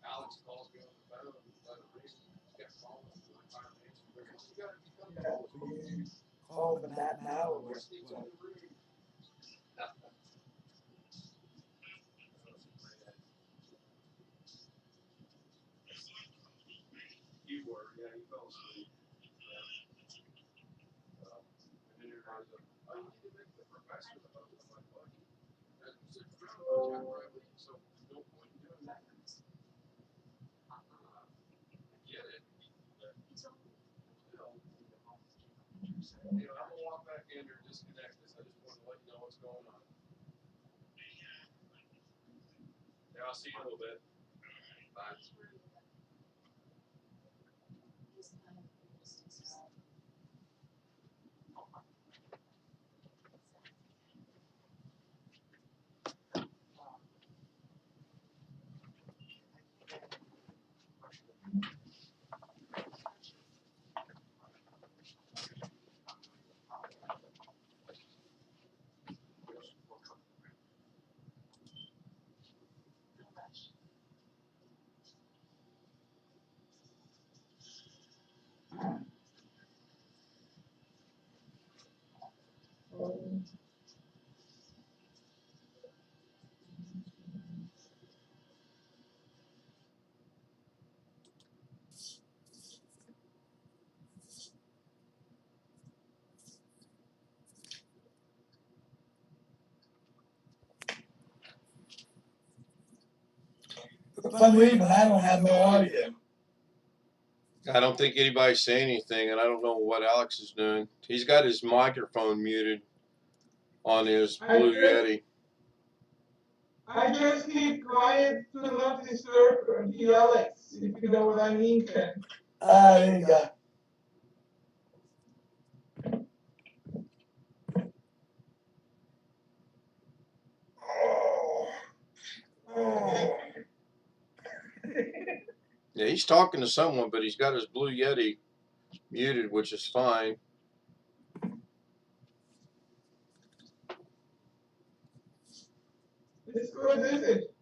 Alex calls me on the phone. Let him ring. He kept calling me for like 5 minutes. He goes, you got to come back. Call them back now or what? Steve's in the room. You were, yeah, you fell asleep. Yeah. And then everybody's like, oh, you need to make the professor the host. I'm like, well, he sits around all the time, right? So there's no point in doing that. I get it. But still, anyway, I'm gonna walk back in there and disconnect this. I just wanted to let you know what's going on. Yeah, I'll see you in a little bit. Bye. For some reason, I don't have no audio. I don't think anybody's saying anything, and I don't know what Alex is doing. He's got his microphone muted on his Blue Yeti. I just keep quiet to not disturb the Alex, if you know what I mean, Ken. There you go. Yeah, he's talking to someone, but he's got his Blue Yeti muted, which is fine. It's good, is it?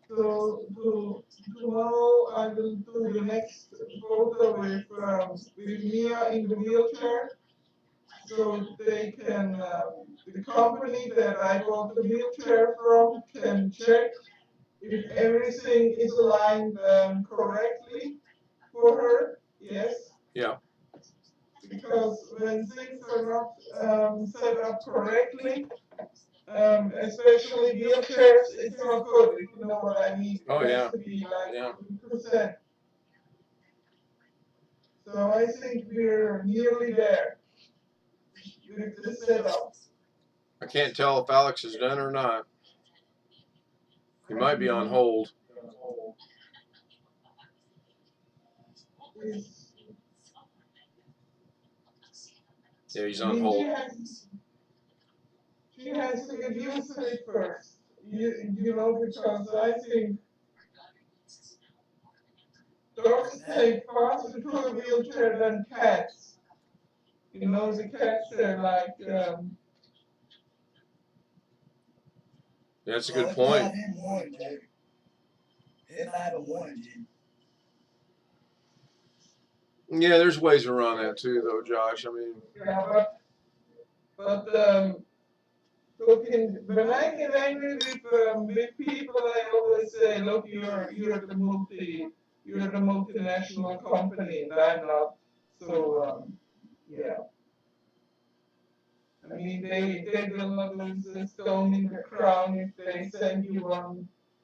So tomorrow I will do the next photo with Mia in the wheelchair, so they can the company that I bought the wheelchair from can check if everything is aligned correctly for her. Yes. Yeah. Because when things are not set up correctly, especially wheelchairs, it's not good, if you know what I mean. Oh, It yeah. has to be like Yeah. 100%. So I think we're nearly there with the setup. I can't tell if Alex is done or not. He might be on hold. Yeah, he's on hold. She has to get used to it first, you know, because I think dogs take faster to a wheelchair than cats. You know, the cats are like, That's a good point. Yeah, there's ways around that too, though, Josh. I mean, yeah, but when I get angry with people, I always say, look, you're the multinational company, and I'm not. So yeah. I mean, they will not lose a stone in the crown if they send you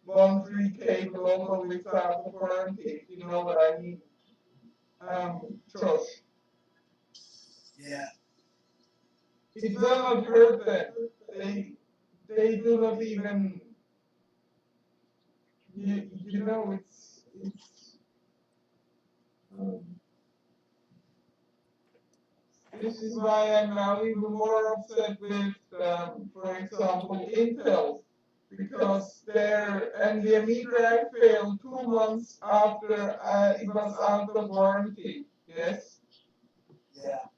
one free cable over without a warranty. You know what I mean, Josh? Yeah. It will not hurt them. They do not even. You know, it's. This is why I'm now even more upset with, for example, Intel, because their NVMe drive failed 2 months after it was out of warranty. Yes. Yeah.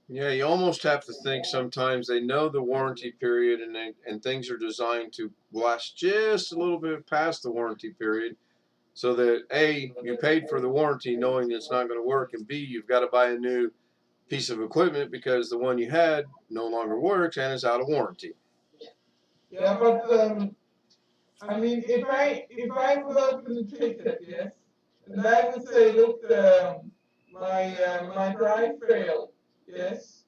yeah, you almost have to think sometimes they know the warranty period and things are designed to last just a little bit past the warranty period so that A, you paid for the warranty knowing it's not going to work, and B, you've got to buy a new piece of equipment because the one you had no longer works and is out of warranty. Yeah, but I mean, if I would open the ticket, yes, and I would say, look, my drive failed, yes,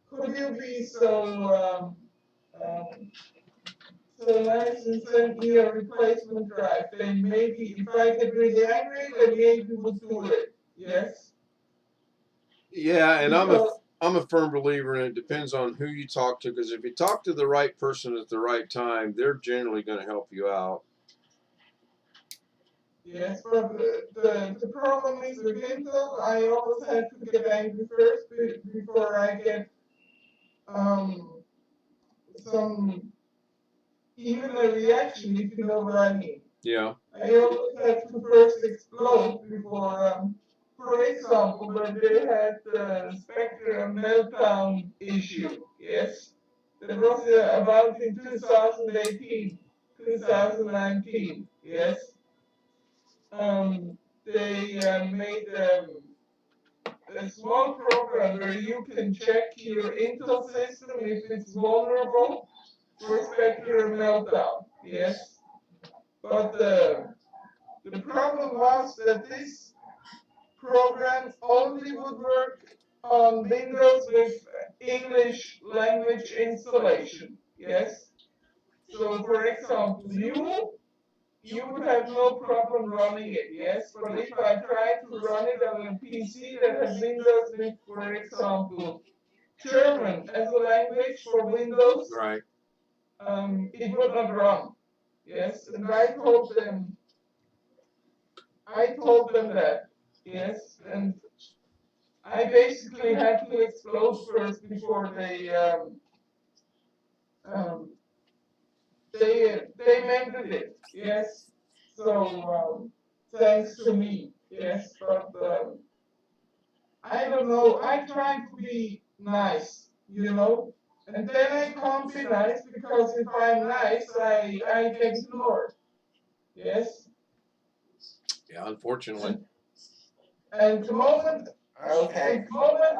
could you be so nice and send me a replacement drive? Then maybe if I get really angry, then maybe we'll do it. Yes. Yeah, and I'm a firm believer in it depends on who you talk to, because if you talk to the right person at the right time, they're generally going to help you out. Yes, but the problem is with Intel, I always have to get angry first before I get um some even a reaction, if you know what I mean. Yeah. I always have to first explode before, for example, when they had the Spectrum meltdown issue, yes, that was about in 2018, 2019, yes. They made a small program where you can check your Intel system if it's vulnerable for Spectrum meltdown, yes. But the problem was that this program only would work on Windows with English language installation. Yes. So, for example, you would have no problem running it, yes. But if I try to run it on a PC that has Windows with, for example, German as a language for Windows, Right. it would not run. Yes, and I told them that. Yes, and I basically had to explode first before um, they mended it. Yes, so thanks to me. Yes, but I don't know. I try to be nice, you know, and then I can't be nice because if I'm nice, I get ignored. Yes, Yeah, unfortunately. and the moment Okay. and the moment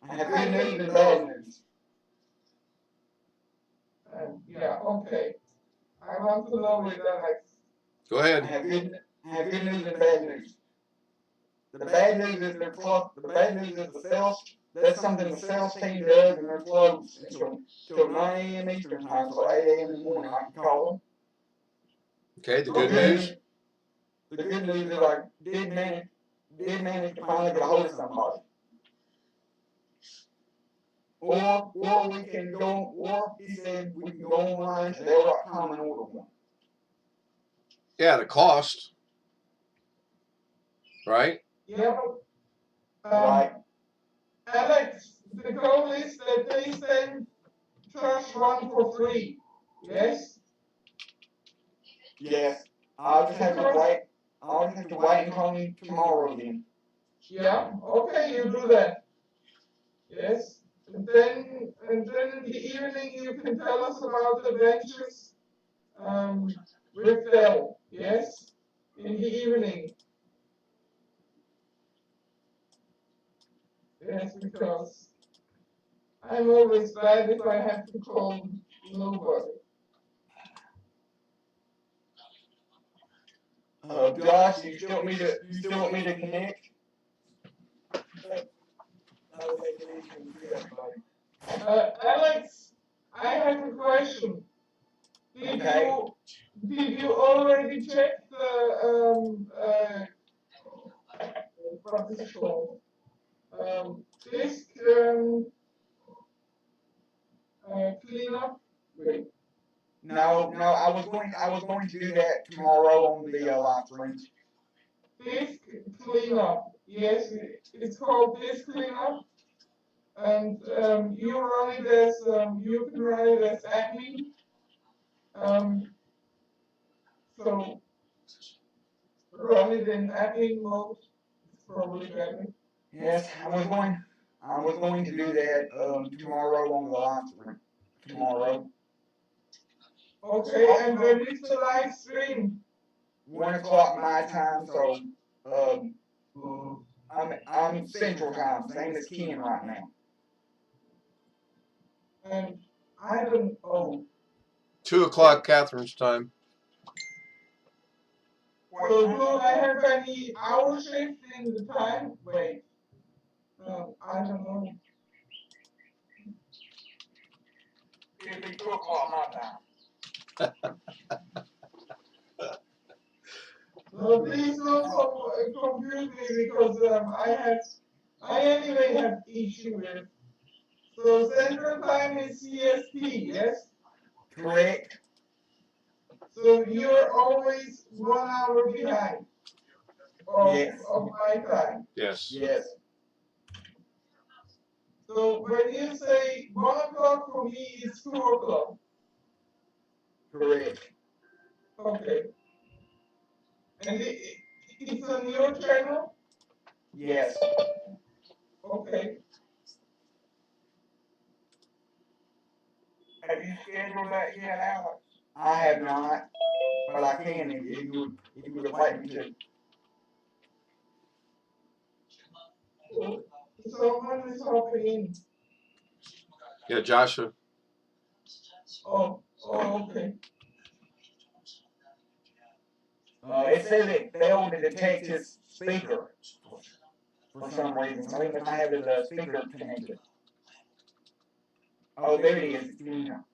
I have good news and bad news. yeah, okay. I want to know it, Alex. Go I ahead. have good news and bad news. The bad news is they're closed. The bad news is the sales. That's something the sales team does, and they're closed until 9 a.m. Eastern time, so 8 a.m. in the morning. I can call them. Okay, the good news. The good news is I did manage to finally get a hold of somebody. Or we can go. Or he said we can go online to Dell.com and order one. Yeah, the cost. Right? Yeah, Right. Alex, the goal is that they send just one for free. Yes? Yes. I'll just have to wait. I'll just have to wait and call me tomorrow then. Yeah, okay, you do that. Yes. And then in the evening you can tell us about the adventures with Dell. Yes? In the evening. Yes, because I'm always glad if I have to call nobody. Josh, you still want me to connect? Alex, I have a question. Did Okay. you already check the what is it called? Disk cleanup. Wait, No, I was going to do that tomorrow on the live stream. disk cleanup. Yes, it's called disk cleanup, and you can run it as admin. Um, so run it in admin mode. It's probably better. Yes, I was going to do that tomorrow on the live stream. Tomorrow, Okay, and when is the live stream? 1 o'clock my time, so um, I'm Central Time, same as Ken right now. And I don't know. 2 o'clock Catherine's time. So do I have any hour shift in the time? Wait. I don't know. It'd be 2 o'clock my time. So please don't confuse me because I anyway have issue with. So Central Time is CST, yes? Correct? So you're always 1 hour behind Yes. of my time. Yes. Yes. So when you say 1 o'clock for me, it's 2 o'clock. Correct. Okay. And it's on your channel? Yes. Okay. Have you scheduled that yet, Alex? I have not, but I can if you would like me to. Someone is hopping in. Yeah, Joshua. Oh, okay. It says it failed to detect his speaker for some reason, so he must not have his speaker connected. Oh, there it is. It's in here.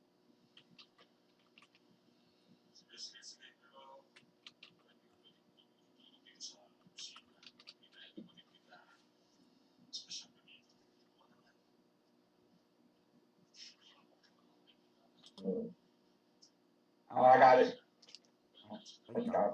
got it. We got it.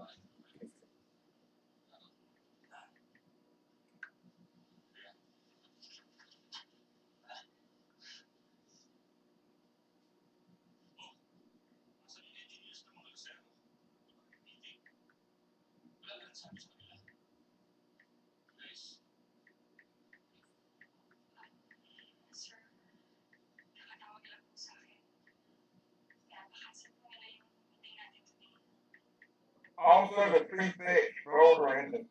Also, the prefix folder and the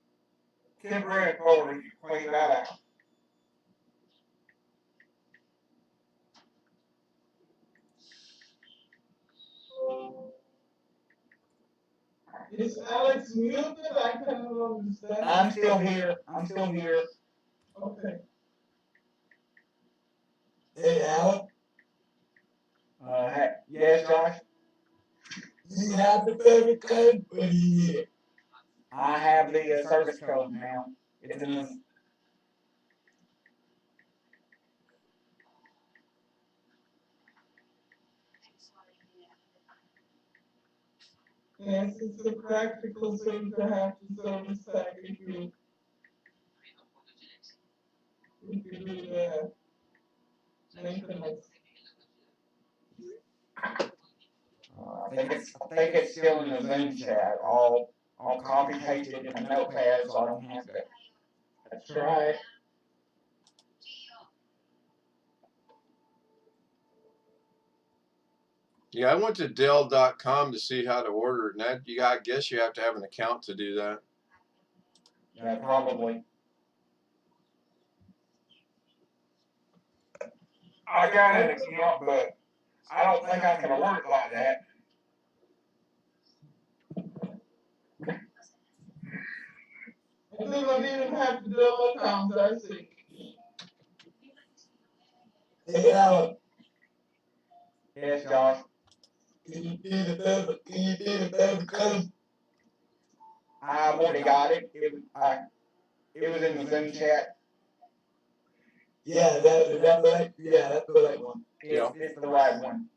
temporary folder, you clean that out. Is Alex muted? I cannot understand. I'm still here. I'm still here. Okay. Hey, Alex. Yes, Josh. You have the favorite code? What do you need? I have the service code now. It's in the. Yes, it's a practical thing to have the service pack if you do the maintenance. I think it's still in the Zoom chat. I'll copy paste it in a notepad so I don't have to. That's right. Yeah, I went to Dell.com to see how to order it, and that I guess you have to have an account to do that. Yeah, probably. I got an account, but I don't think I can order it like that. It doesn't even have to do accounts, I think. Hey, Alex. Yes, Josh. Can you do the favorite code? I've already got it. It was in the Zoom chat. Yeah, that's right. Yeah, that's the right one. It's the right one.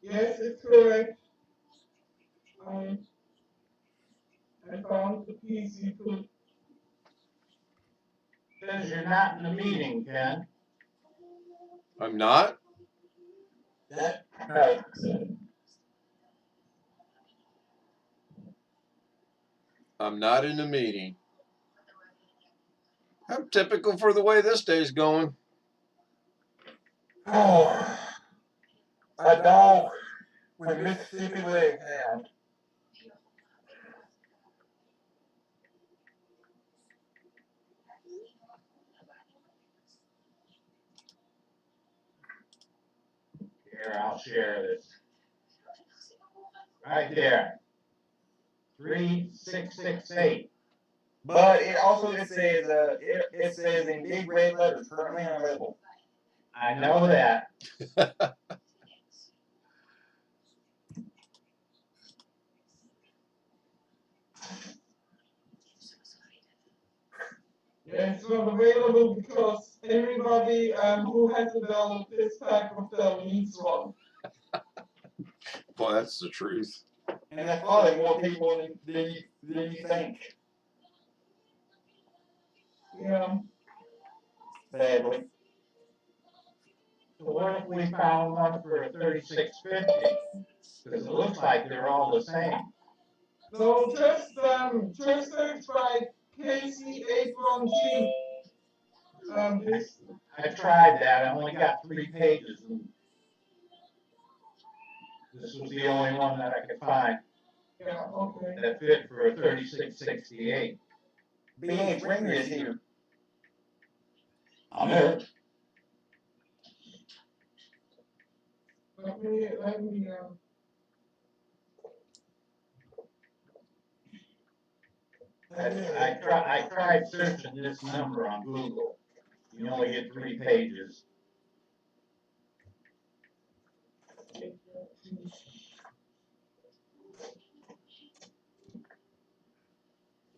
Yes, it's correct. I found the piece you put. Says you're not in the meeting, Ken. I'm not? That. No. I'm not in the meeting. How typical for the way this day's going. Oh, a dog with Mississippi leg hound. Here, I'll share this. Right there. 3668. But it says it says in big red letters currently unavailable. I know that. Yeah, it's not available because everybody who has developed this type of cell needs one. Boy, that's the truth. And that's probably more people than you think. Yeah. Sadly. So what if we found one for a 3650? Because it looks like they're all the same. So just search by KC81G. This. I tried that. I only got 3 pages. This was the only one that I could find Yeah. Okay. that fit for a 3668. BH Ringer is here. I'm here. Let me. I tried searching this number on Google. You only get 3 pages.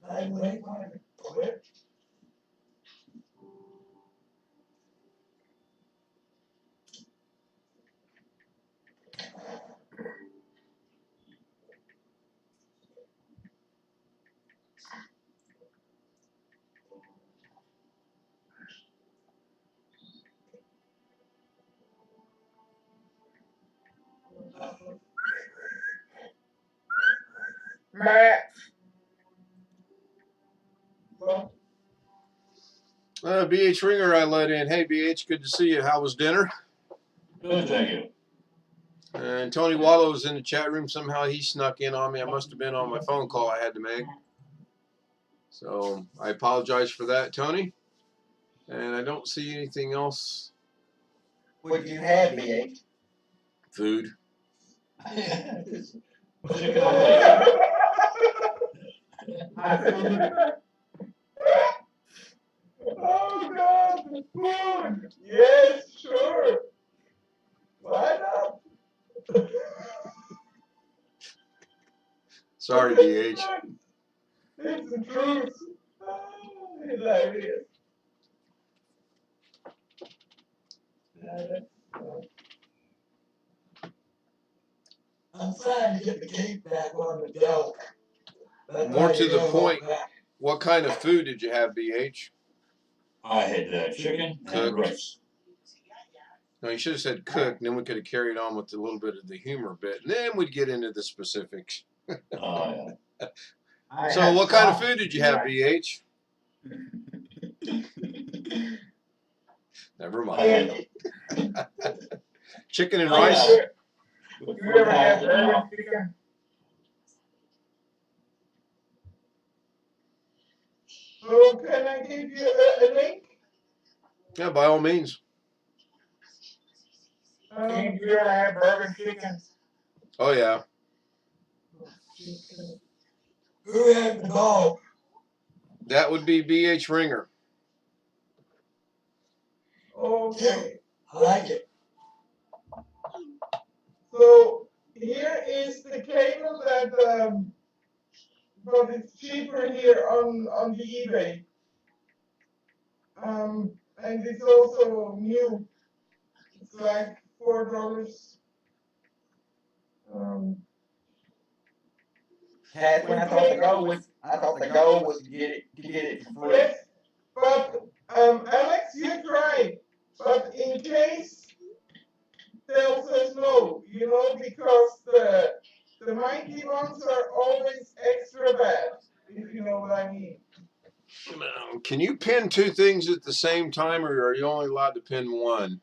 I might want to quit. Matt. BH Ringer I let in. Hey, BH, good to see you. How was dinner? Good, thank you. And Tony Wallow was in the chat room. Somehow he snuck in on me. I must have been on my phone call I had to make. So I apologize for that, Tony. And I don't see anything else. What did you have, BH? Food. Chicken and bacon. Oh God, food. Yes, sure. Why not? Sorry, BH. It's the truth. Oh, hilarious. I'm trying to get the cake back on the dough. More to the point, what kind of food did you have, BH? I had chicken and rice. No, you should have said cook, and then we could have carried on with a little bit of the humor bit, and then we'd get into the specifics. Oh, yeah. So what kind of food did you have, BH? Never mind. Chicken and rice? You ever had bourbon chicken? So can I give you a link? Yeah, by all means. You ever had bourbon chicken? Oh, yeah. Who had the ball? That would be BH Ringer. Okay. I like it. So here is the cable that, but it's cheaper here on the eBay. And it's also new. It's like $4. Catherine, I thought the goal was to get it for free. Yes, but Alex, you try. But in case Dell says no, because the mighty ones are always extra bad, if you know what I mean. Can you pin two things at the same time, or are you only allowed to pin one?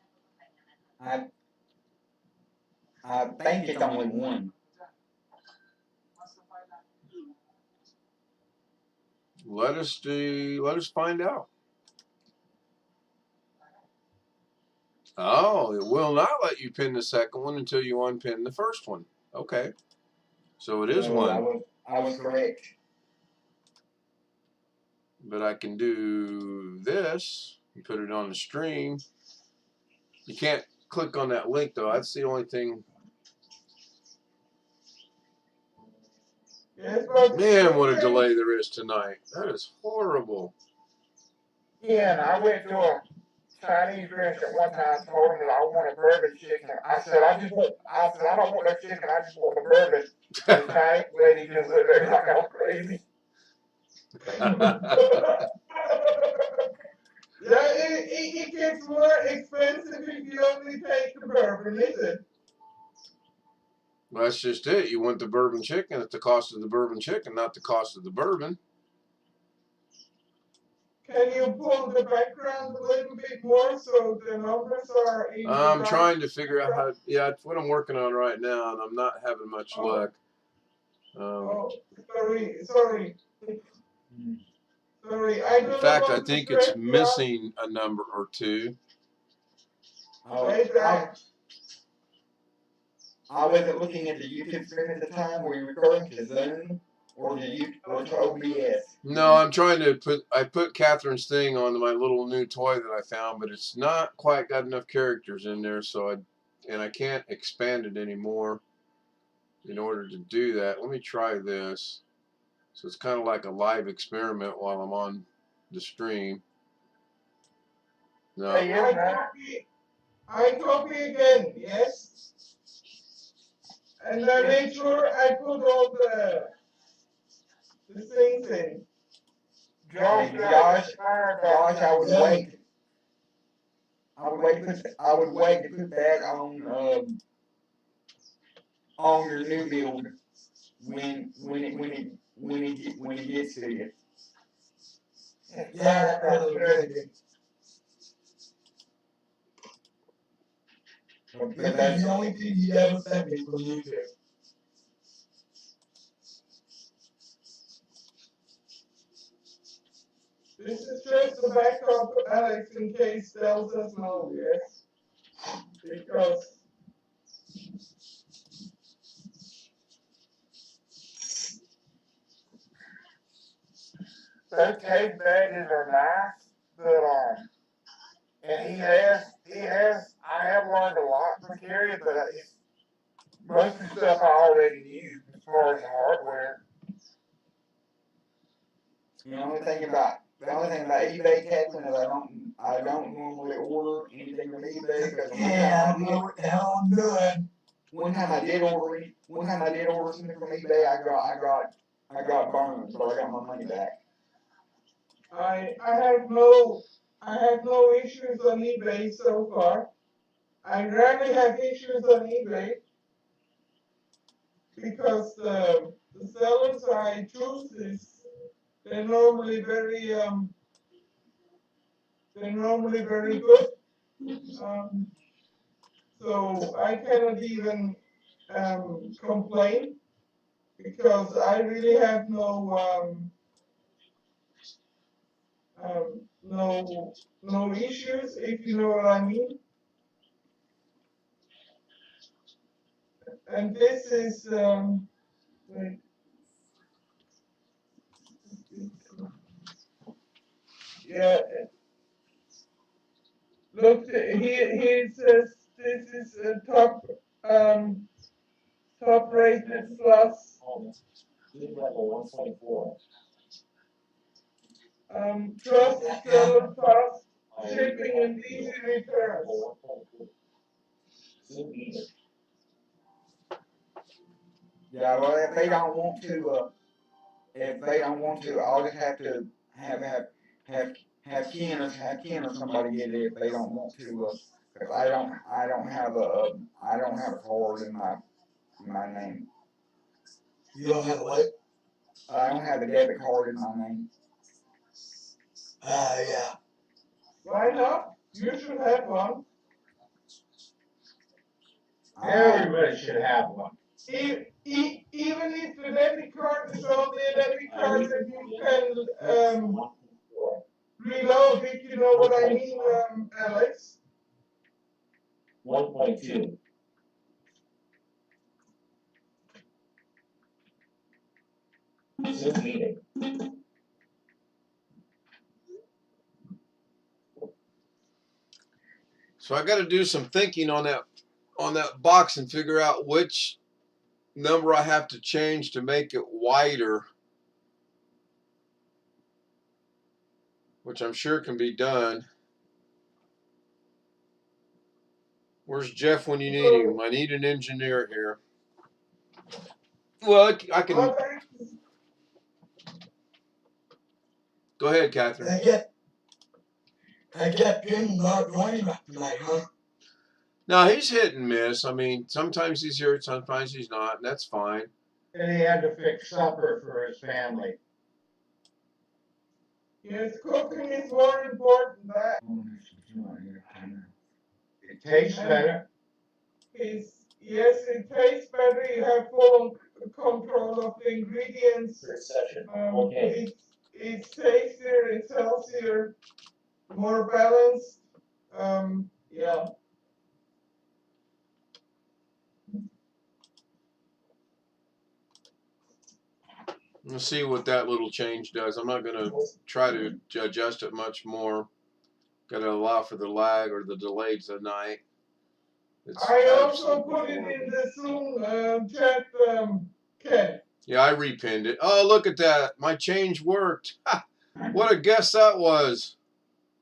I think it's only one. Let us find out. Oh, it will not let you pin the second one until you unpin the first one. Okay. So it is one. I was correct. But I can do this and put it on the stream. You can't click on that link, though. That's the only thing. Yes, but Man, what a delay there is tonight. That is horrible. Yeah, I went to a Chinese restaurant one time, told them that I wanted bourbon chicken. I said, I don't want that chicken, I just want the bourbon. And the Chinese lady just looked at me like I was crazy. Yeah, it gets more expensive if you only take the bourbon, is it? That's just it. You want the bourbon chicken at the cost of the bourbon chicken, not the cost of the bourbon. Can you pull the background a little bit more so the numbers are in I'm trying to figure out how. Yeah, it's what I'm working on right now, and I'm not having much luck. Sorry. In fact, I think it's missing a number or two. I wasn't looking at the YouTube screen at the time. Were you referring to Zoom or to OBS? No, I'm trying to I put Catherine's thing on my little new toy that I found, but it's not quite got enough characters in there, so I can't expand it anymore in order to do that. Let me try this. So it's kind of like a live experiment while I'm on the stream. No. I copy again, yes? And I make sure I put all the things in. Josh, I would wait. I would wait to put that on your new build when he gets to you. Yeah, that was really good. But This is that's the only thing he ever sent me from YouTube. This is just the backup, Alex, in case Dell says no, yes? Because those case badges are nice, but and I have learned a lot from Carrie, but it's most of the stuff I already knew as far as the hardware. the only thing about eBay, Captain, is I don't normally order anything from eBay because Yeah, I don't know what the hell I'm doing. one time I did order something from eBay. I got burned, but I got my money back. I have no issues on eBay so far. I rarely have issues on eBay because the sellers I choose they're normally very good. So I cannot even complain because I really have no issues, if you know what I mean. And this is wait. Yeah. Look, he says this is a top rated plus. Level 1.4. Trusted seller, fast shipping and easy returns. Yeah, well, if they don't want to, I'll just have to have Ken or somebody get it if they don't want to. Because I don't have a card in my name. You don't have what? I don't have a debit card in my name. Yeah. Why not? You should have one. Everybody should have one. Even if the debit card is only a debit card that you can reload, if you know what I mean, Alex. 1.2. Zoom meeting. So I got to do some thinking on that box and figure out which number I have to change to make it wider, which I'm sure can be done. Where's Jeff when you need him? I need an engineer here. Well, I can. Go ahead, Catherine. I get Jim not joining us tonight, huh? No, he's hit and miss. I mean, sometimes he's here, sometimes he's not, and that's fine. And he had to fix supper for his family. Yes, cooking is more important. It tastes better. Yes, it tastes better. You have full control of the ingredients. Okay. It's tastier, it's healthier, more balanced. Yeah. We'll see what that little change does. I'm not going to try to adjust it much more. Got to allow for the lag or the delay tonight. I also put it in the Zoom chat, Ken. Yeah, I repinned it. Oh, look at that. My change worked. Ha! What a guess that was.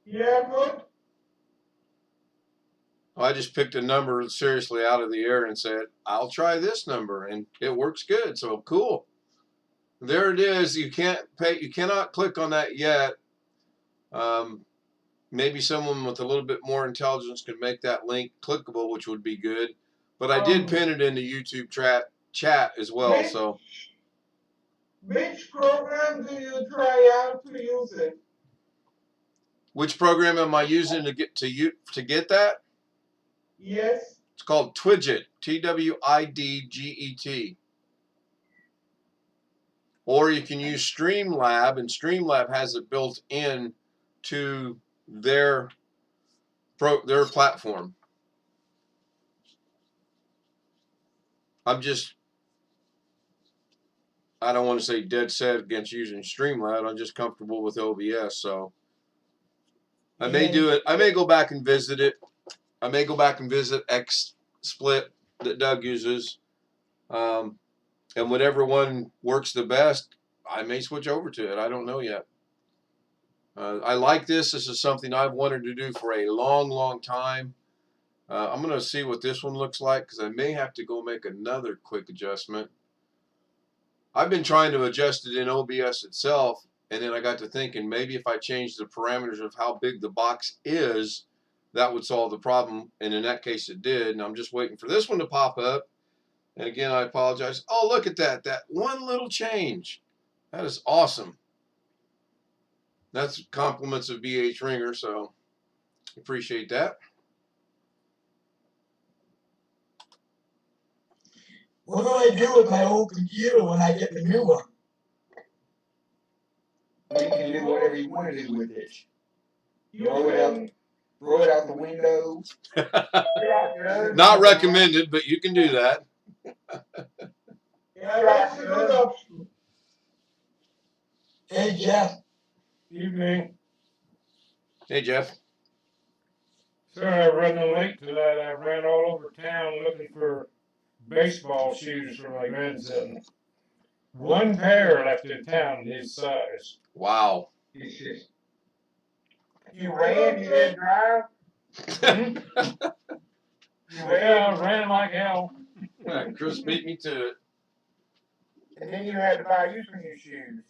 Yeah, good. I just picked a number seriously out of the air and said, I'll try this number, and it works good. So cool. There it is. You cannot click on that yet. Maybe someone with a little bit more intelligence could make that link clickable, which would be good. But I did pin it in the YouTube chat as well. So Which program do you try out to use it? Which program am I using to get that? Yes. It's called Twidget, Twidget. Or you can use Streamlab, and Streamlab has it built in to their platform. I don't want to say dead set against using Streamlab. I'm just comfortable with OBS, so I may do it. I may go back and visit it. I may go back and visit XSplit that Doug uses, and whatever one works the best, I may switch over to it. I don't know yet. I like this. This is something I've wanted to do for a long, long time. I'm going to see what this one looks like because I may have to go make another quick adjustment. I've been trying to adjust it in OBS itself, and then I got to thinking maybe if I change the parameters of how big the box is, that would solve the problem, and in that case it did, and I'm just waiting for this one to pop up. And again, I apologize. Oh, look at that one little change. That is awesome. That's compliments of BH Ringer, so appreciate that. What do I do with my old computer when I get the new one? You can do whatever you want to do with it. Throw it out the window. Not recommended, but you can do that. Yeah, that's a good option. Hey, Jeff. Evening. Hey, Jeff. Sorry I'm running late tonight. I ran all over town looking for baseball shoes for my grandson. One pair left in town his size. Wow. You ran, you didn't drive? Yeah, I ran like hell. Chris beat me to it. And then you had to buy you some new shoes.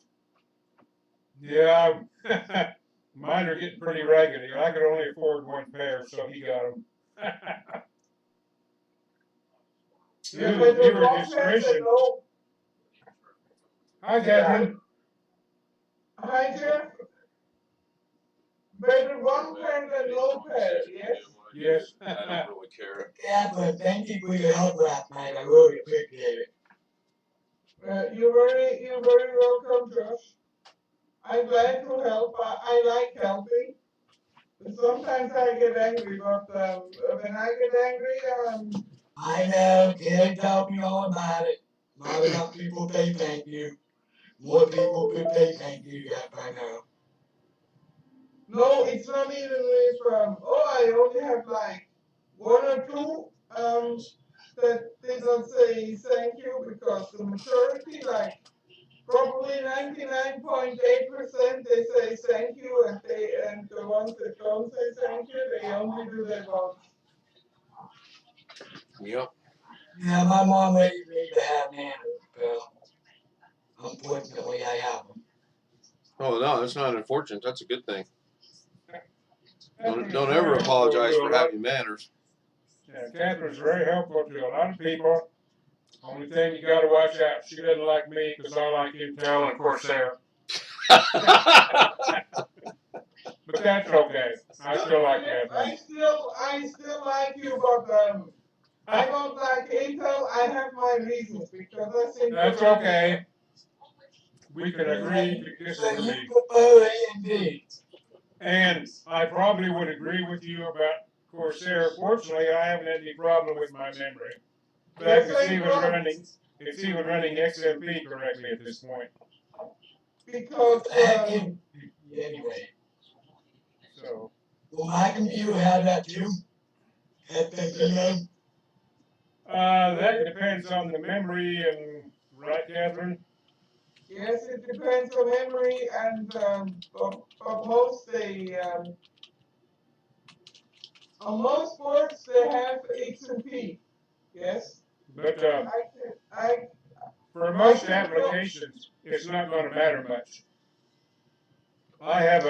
Yeah, mine are getting pretty raggedy. I could only afford one pair, so he got them. Yeah, but You the were one said discretion. no. Hi, Catherine. Hi, Jeff. Better one pair than no pair, yes? Yes. I don't really care. Catherine, thank you for your help last night. I really appreciate it. You're very welcome, Josh. I'm glad to help. I like helping. Sometimes I get angry, but when I get angry, I know, Kelly told me all about it. Not enough people say thank you. More people could say thank you, yes, I know. no, it's not even if I only have like one or two that they don't say thank you because the majority, like probably 99.8%, they say thank you, and the ones that don't say thank you, they only do that once. Yep. Yeah, my mom raised me to have manners, so unfortunately I have them. Oh, no, that's not unfortunate. That's a good thing. Don't ever apologize for having manners. Yeah, Catherine's very helpful to a lot of people. Only thing you gotta watch out, she doesn't like me because I like Intel and Corsair. But that's okay. I still like Catherine. I still like you, but I don't like Intel. I have my reasons because I think That's okay. We can agree to So you disagree. prefer A&D? And I probably would agree with you about Corsair. Fortunately, I haven't had any problem with my memory. In fact, it's even running XMP correctly at this point. because Anyway, So will my computer have that too? FFPA? that depends on the memory and right, Catherine? yes, it depends on memory and but on most boards they have XMP. Yes. But I for most applications, it's not going to matter much. I have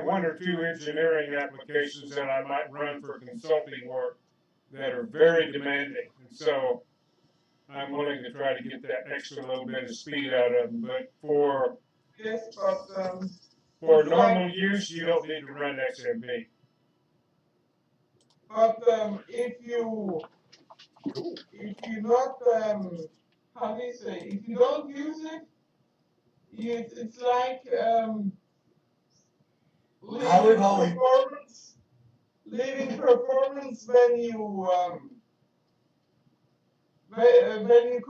one or two engineering applications that I might run for consulting work that are very demanding, and so I'm willing to try to get that extra little bit of speed out of them. But for Yes, but normal use, you don't need to run XMP. but if you not how do you say, if you don't use it, it's like I would leaving only- performance, leaving performance when you when you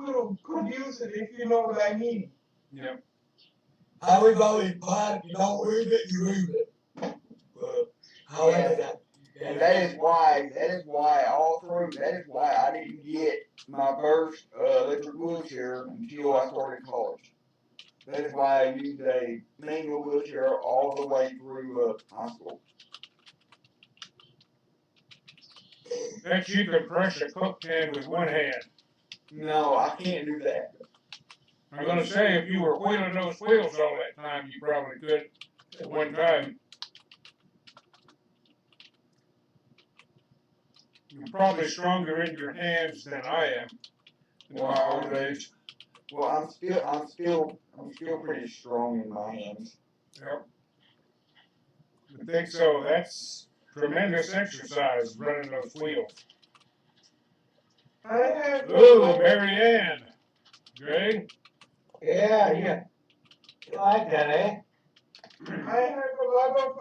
could use it, if you know what I mean. Yeah. I would always plan, you don't lose it, you lose it. However, And that is why I didn't get my first electric wheelchair until I started college. That is why I used a manual wheelchair all the way through high school. Bet you can crush a Coke can with one hand. No, I can't do that. I'm gonna say if you were wheeling those wheels all that time, you probably could at one time. You're probably stronger in your hands than I am in my old age. Well, I'm still pretty strong in my hands. Yep. I think so. That's tremendous exercise running those wheels. I have Ooh, Marianne. Greg? Yeah, yeah. You like that, eh? I have a lot of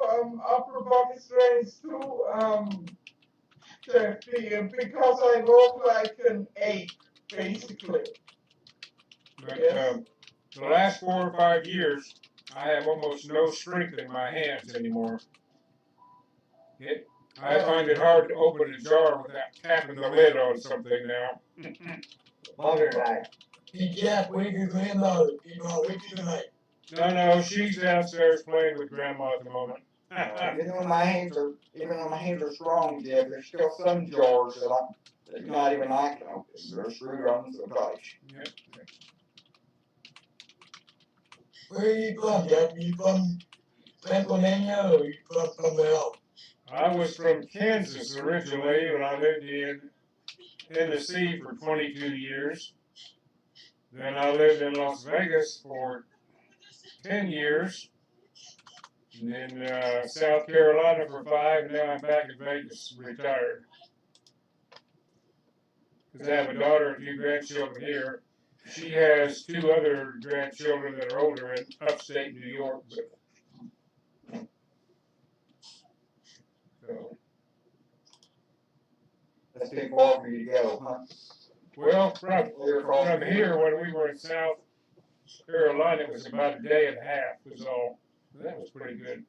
upper body strength too, because I walk like an ape, basically. But Yes. the last 4 or 5 years, I have almost no strength in my hands anymore. I find it hard to open a jar without tapping the lid on something now. Mother died. Jeff, where's your granddaughter? You know, with you tonight. No, she's downstairs playing with Grandma at the moment. Even though my hands are strong, Jeff, there's still some jars that not even I can open. They're screwed on so tight. Yep. Where are you from, Jeff? Are you from Pennsylvania or are you from somewhere else? I was from Kansas originally, but I lived in Tennessee for 22 years. Then I lived in Las Vegas for 10 years. And then South Carolina for 5, and now I'm back in Vegas, retired. Because I have a daughter and 2 grandchildren here. She has 2 other grandchildren that are older in upstate New York. So, That's too far for you to go, huh? well, from here, when we were in South Carolina, it was about a day and a half, was all. That was pretty good.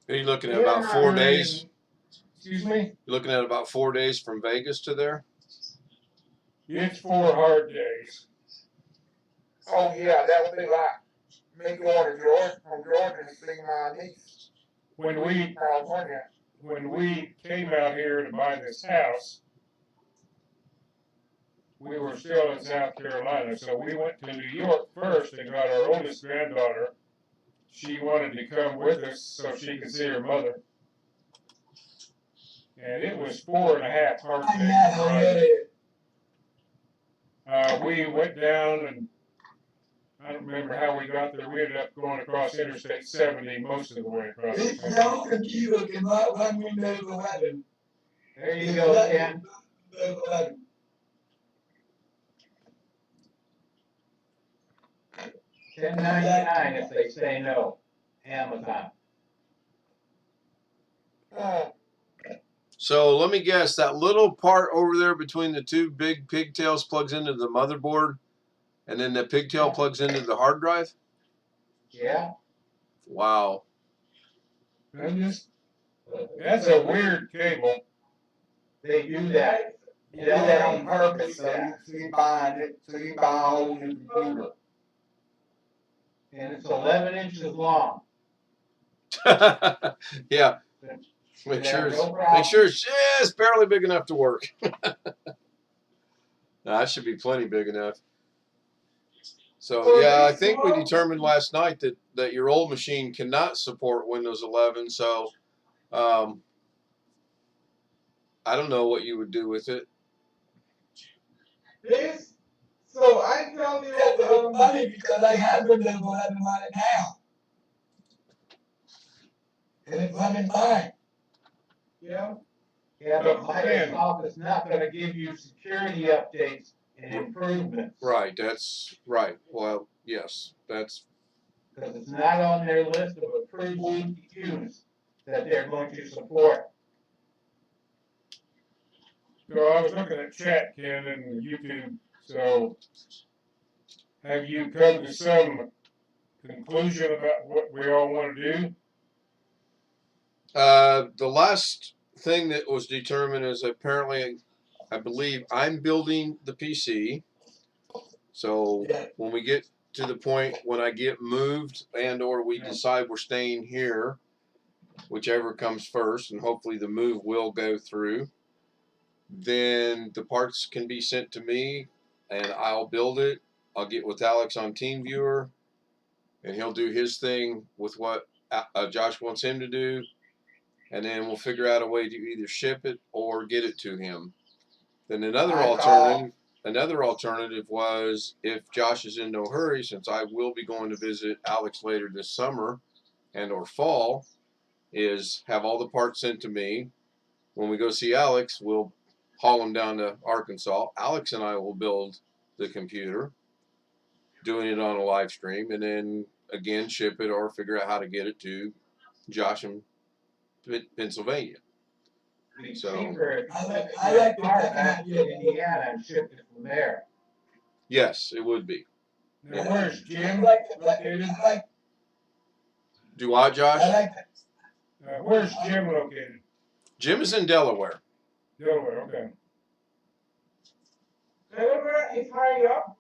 Are you looking at about 4 days? Excuse me? You're looking at about 4 days from Vegas to there? It's 4 hard days. Oh yeah, that would be like me going to Georgia, from Georgia to see my niece. When we California. came out here to buy this house, we were still in South Carolina, so we went to New York first and got our oldest granddaughter. She wanted to come with us so she could see her mother. And it was 4.5 hard days. We went down, and I don't remember how we got there. We ended up going across Interstate 70 most of the way across the country. Don't confuse us, cannot run windows 11. There you go, Ken. 11. $10.99 if they say no. Amazon. So let me guess, that little part over there between the 2 big pigtails plugs into the motherboard, and then the pigtail plugs into the hard drive? Yeah. Wow. That's a weird cable. They do that. You do that on purpose, so you buy a whole new computer. And it's 11 inches long. Yeah. Make sure it's just barely big enough to work. That should be plenty big enough. So yeah, I think we determined last night that your old machine cannot support Windows 11. So I don't know what you would do with it. This, so I tell you, Yeah, but it's funny because I have been able to have money now. And it's running mine. yeah, yeah, but Ken. Microsoft is not gonna give you security updates and improvements. Right, that's right. Well, yes, that's Because it's not on their list of approved units that they're going to support. So I was looking at chat, Ken, and YouTube. So have you come to some conclusion about what we all want to do? the last thing that was determined is apparently, I believe I'm building the PC. So Yeah. when we get to the point when I get moved and or we decide we're staying here, whichever comes first, and hopefully the move will go through, then the parts can be sent to me and I'll build it. I'll get with Alex on TeamViewer and he'll do his thing with what Josh wants him to do, and then we'll figure out a way to either ship it or get it to him. Then another alternative was, if Josh is in no hurry, since I will be going to visit Alex later this summer and or fall, is have all the parts sent to me. When we go see Alex, we'll haul them down to Arkansas. Alex and I will build the computer, doing it on a live stream, and then again ship it or figure out how to get it to Josh in Pennsylvania. So I like the back to Indiana and shipped it from there. yes, it would be. Now, where's Jim I like located? Do I, Josh? I like that. Where's Jim located? Jim is in Delaware. Delaware, okay. Delaware is high up.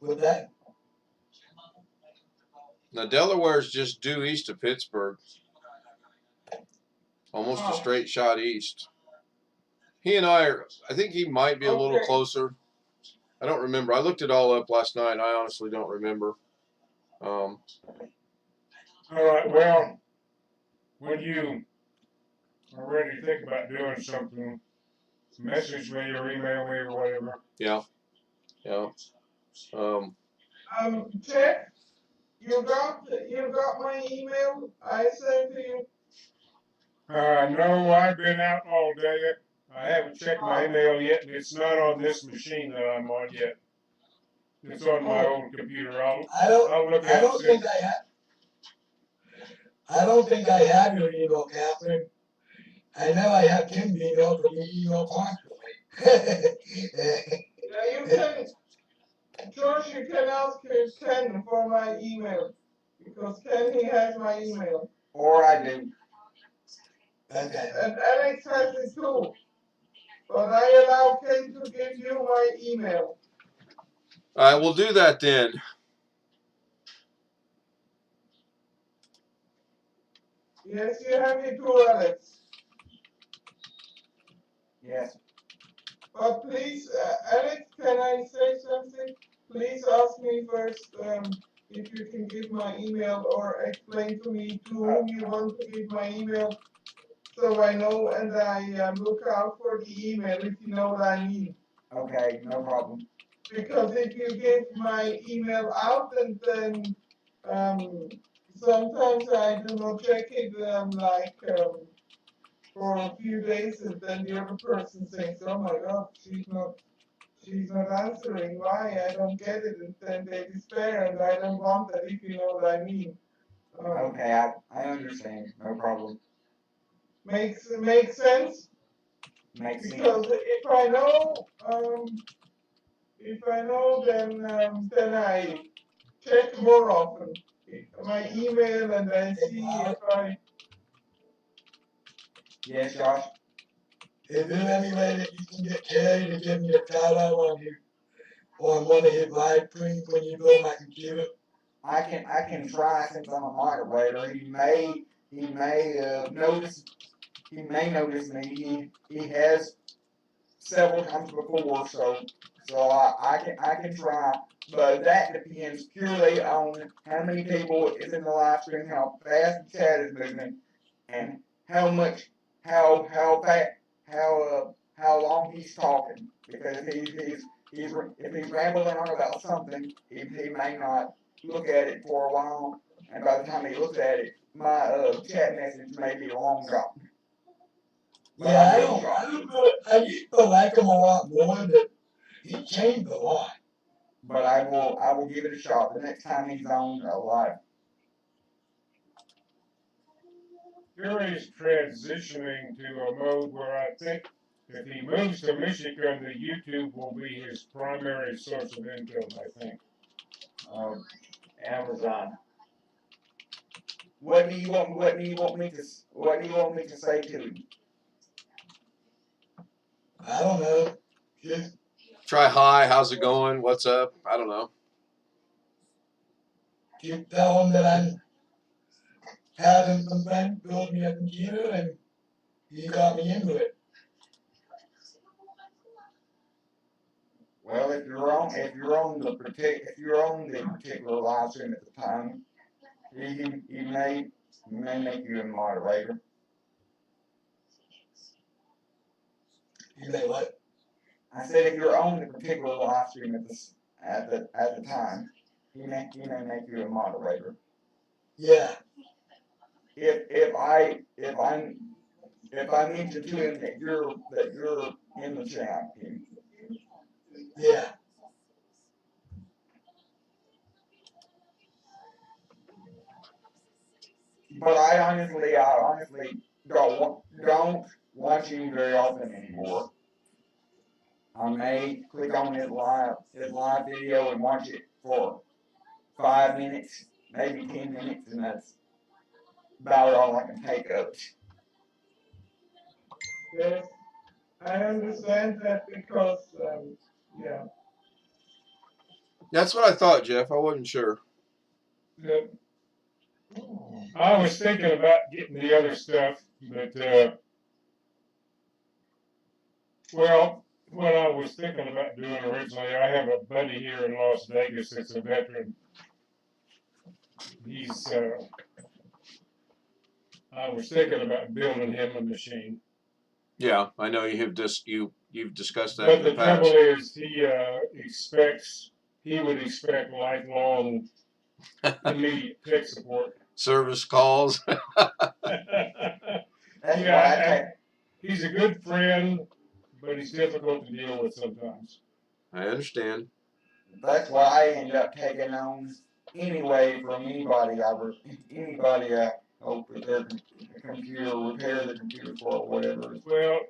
With that, Now Delaware is just due east of Pittsburgh, almost a straight shot east. He and I think he might be a little closer. I don't remember. I looked it all up last night. I honestly don't remember. All right, well, when you are ready to think about doing something, message me or email me or whatever. Yeah. Check. You got my email I sent to you. No, I've been out all day. I haven't checked my email yet, and it's not on this machine that I'm on yet. It's on my old computer. I'll look at it soon. I don't think I have your email, Catherine. I know I have Kim's email, but we email constantly. Yeah, you can, George, you can ask Ken for my email. Because Ken, he has my email. Or I do. Okay. And Alex has it too. But I allow Ken to give you my email. All right, we'll do that then. Yes, you have it too, Alex. Yes. But please, Alex, can I say something? Please ask me first if you can give my email or explain to me to whom you want to give my email, so I know and I look out for the email, if you know what I mean. Okay, no problem. Because if you give my email out and then sometimes I do not check it for a few days, and then the other person thinks, oh my God, she's not answering. Why? I don't get it. And then they despair, and I don't want that, if you know what I mean. Okay, I understand. No problem. Makes sense? Makes sense. Because if I know, then I check more often my email and I see if I. Yes, Josh. Is there any way that you can get Terry to give me a shout out on one of his live streams when you build my computer? I can try, since I'm a moderator. He may notice me. He has several times before, so I can try. But that depends purely on how many people is in the live stream, how fast the chat is moving, and how how long he's talking, because if he's rambling on about something, he may not look at it for a while, and by the time he looks at it, my chat message may be long gone. But Yeah, I will try. I used to like him a lot more, but he changed a lot. But I will give it a shot the next time he's on live. Gary's transitioning to a mode where I think if he moves to Michigan, the YouTube will be his primary source of income, I think. Amazon. What do you want me to say to him? I don't know. Just Try hi, how's it going? What's up? I don't know. tell him that I'm having some friends build me a computer and he got me into it. Well, if you're on the particular live stream at the time, he may make you a moderator. You may what? I said if you're on the particular live stream at the time, he may make you a moderator. Yeah. If I mention to him that you're in the chat, Yeah. but I honestly don't watch him very often anymore. I may click on his live video and watch it for 5 minutes, maybe 10 minutes, and that's about all I can take of it. Yes, I understand that because, yeah. That's what I thought, Jeff. I wasn't sure. Yep. I was thinking about getting the other stuff, but well, what I was thinking about doing originally, I have a buddy here in Las Vegas that's a veteran. He's I was thinking about building him a machine. Yeah, I know you have you've discussed that But in the the past. trouble is, he would expect lifelong immediate tech support. Service calls. Yeah, he's a good friend, but he's difficult to deal with sometimes. I understand. That's why I end up taking on anyway from anybody I hope that their computer repair the computer for or whatever. Well,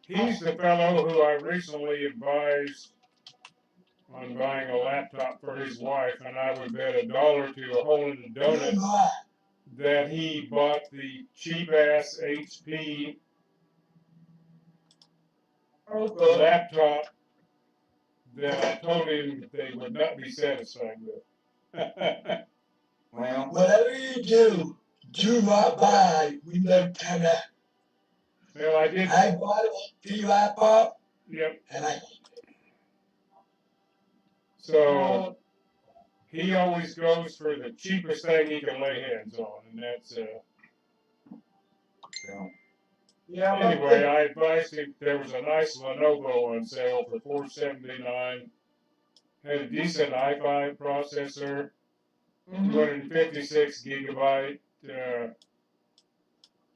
he's the fellow who I recently advised on buying a laptop for his wife, and I would bet $1 to a hole in the donut that he bought the cheap-ass HP laptop that I told him they would not be satisfied with. Well, whatever you do not buy Windows 10 X. Well, I did. I bought a laptop. Yep. And I. So he always goes for the cheapest thing he can lay hands on, and that's Yeah, anyway, I advised him there was a nice Lenovo on sale for $479. Had a decent i5 processor, 256 gigabyte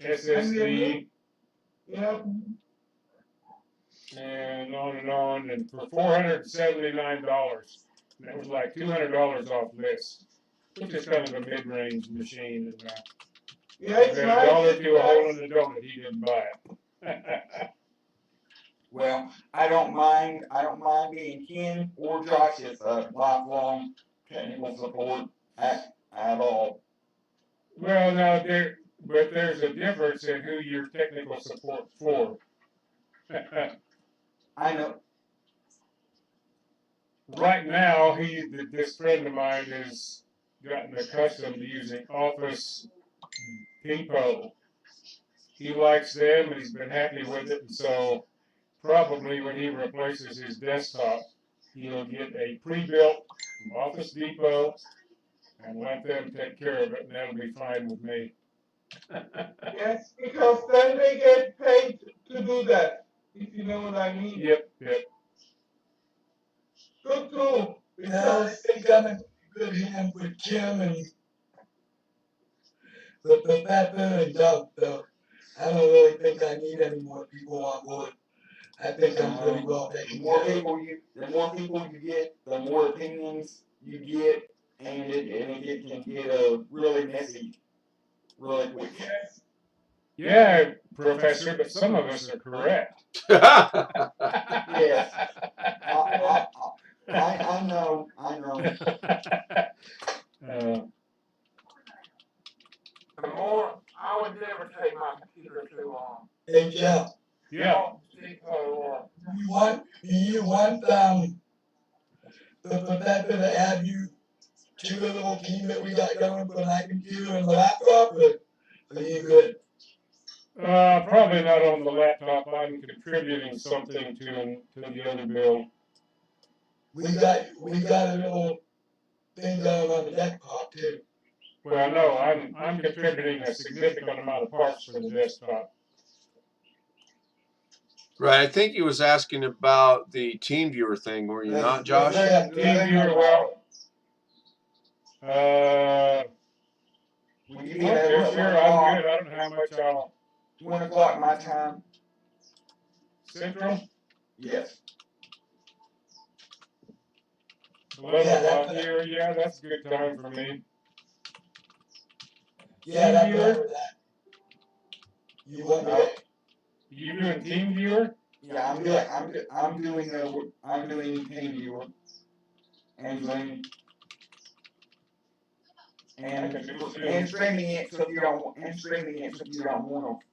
SSD, Yep. and on, and for $479. That was like $200 off list, which is kind of a mid-range machine. And Yeah, it's $1 nice. to a hole in the donut, he didn't buy it. well, I don't mind being Ken or Josh's lifelong technical support at all. Well, now there's a difference in who your technical support for. I know. Right now, this friend of mine has gotten accustomed to using Office Depot. He likes them, and he's been happy with it. And so, probably when he replaces his desktop, he'll get a pre-built Office Depot and let them take care of it, and that'll be fine with me. Yes, because then they get paid to do that. if you know what I mean. Yep. Cool. Now I think I'm in good hands with Kim and the Pepper and Doug, though. I don't really think I need any more people on board. I think I'm pretty well The taken more care of. the more people you get, the more opinions you get, and it can get really messy, really quick. Yeah, Professor, but some of us are correct. Yes, I know. The more, I would never take my computer too long. Hey, Jeff, Yeah. you want the Pepper to add you to the little team that we got going for my computer and the laptop, or are you good? Probably not on the laptop. I'm contributing something to the other bill. We got a little thing going on the desktop too. Well, no, I'm contributing a significant amount of parts for the desktop. Right, I think he was asking about the team viewer thing, were you not, Josh? Team viewer, well, When you yeah, get over sure, at I'm good. I don't know how much I'll 1 o'clock my time. Central. Yes. 11 o'clock here. Yeah, that's a good time for me. Yeah, that's better that. You want me to? You doing team viewer? Yeah, I'm doing team viewer and Zoom and streaming it so if you don't want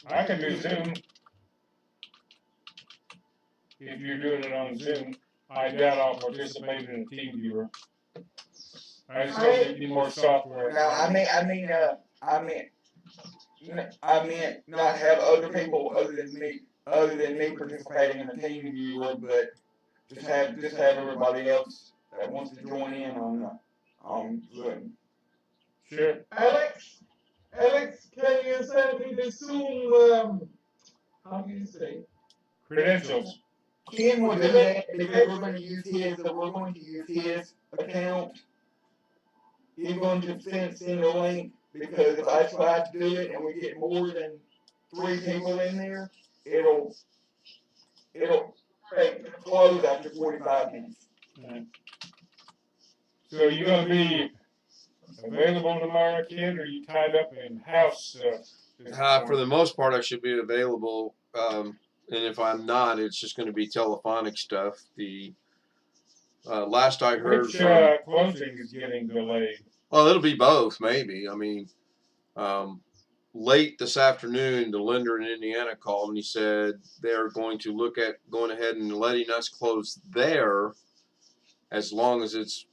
I can do Zoom. If you're doing it on Zoom, I doubt I'll participate in a team viewer. I still need more software. No, I meant not have other people other than me participating in the team viewer, but just have everybody else that wants to join in on Zoom. Sure. Alex, can you send me the Zoom, how do you say? Credentials. Ken will do that because we're going to use his account. He's going to send a link because if I try to do it and we get more than 3 people in there, it'll close after 45 minutes. So are you going to be available tomorrow, Ken, or are you tied up in house stuff? For the most part, I should be available. And if I'm not, it's just going to be telephonic stuff. The last I heard Which closing is getting delayed? Well, it'll be both, maybe. I mean, late this afternoon, the lender in Indiana called and he said they're going to look at going ahead and letting us close there as long as it's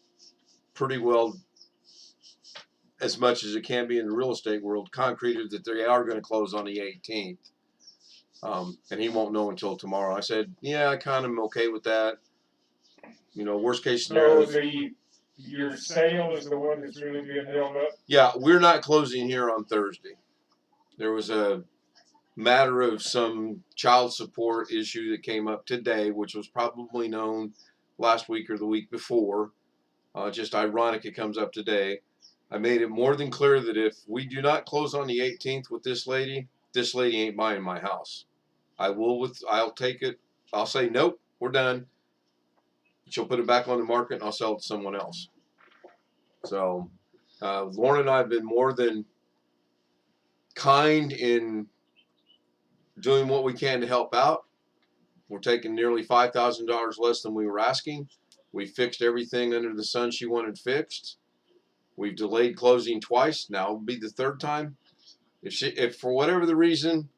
pretty well as much as it can be in the real estate world, concreted that they are going to close on the 18th. And he won't know until tomorrow. I said, yeah, I kind of am okay with that. You know, worst case scenario. So your sale is the one that's really being held up? Yeah, we're not closing here on Thursday. There was a matter of some child support issue that came up today, which was probably known last week or the week before. Just ironic it comes up today. I made it more than clear that if we do not close on the 18th with this lady ain't buying my house. I'll take it. I'll say, nope, we're done. She'll put it back on the market and I'll sell it to someone else. So, Lauren and I have been more than kind in doing what we can to help out. We're taking nearly $5,000 less than we were asking. We fixed everything under the sun she wanted fixed. We've delayed closing twice. Now will be the third time. If for whatever the reason,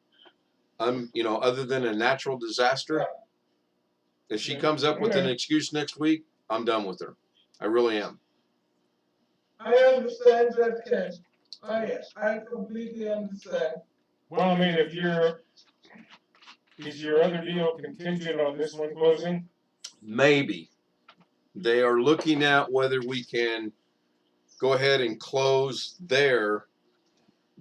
other than a natural disaster, if she comes up with an excuse next week, I'm done with her. I really am. I understand that, Ken. I completely understand. Well, I mean, is your other deal contingent on this one closing? Maybe. They are looking at whether we can go ahead and close there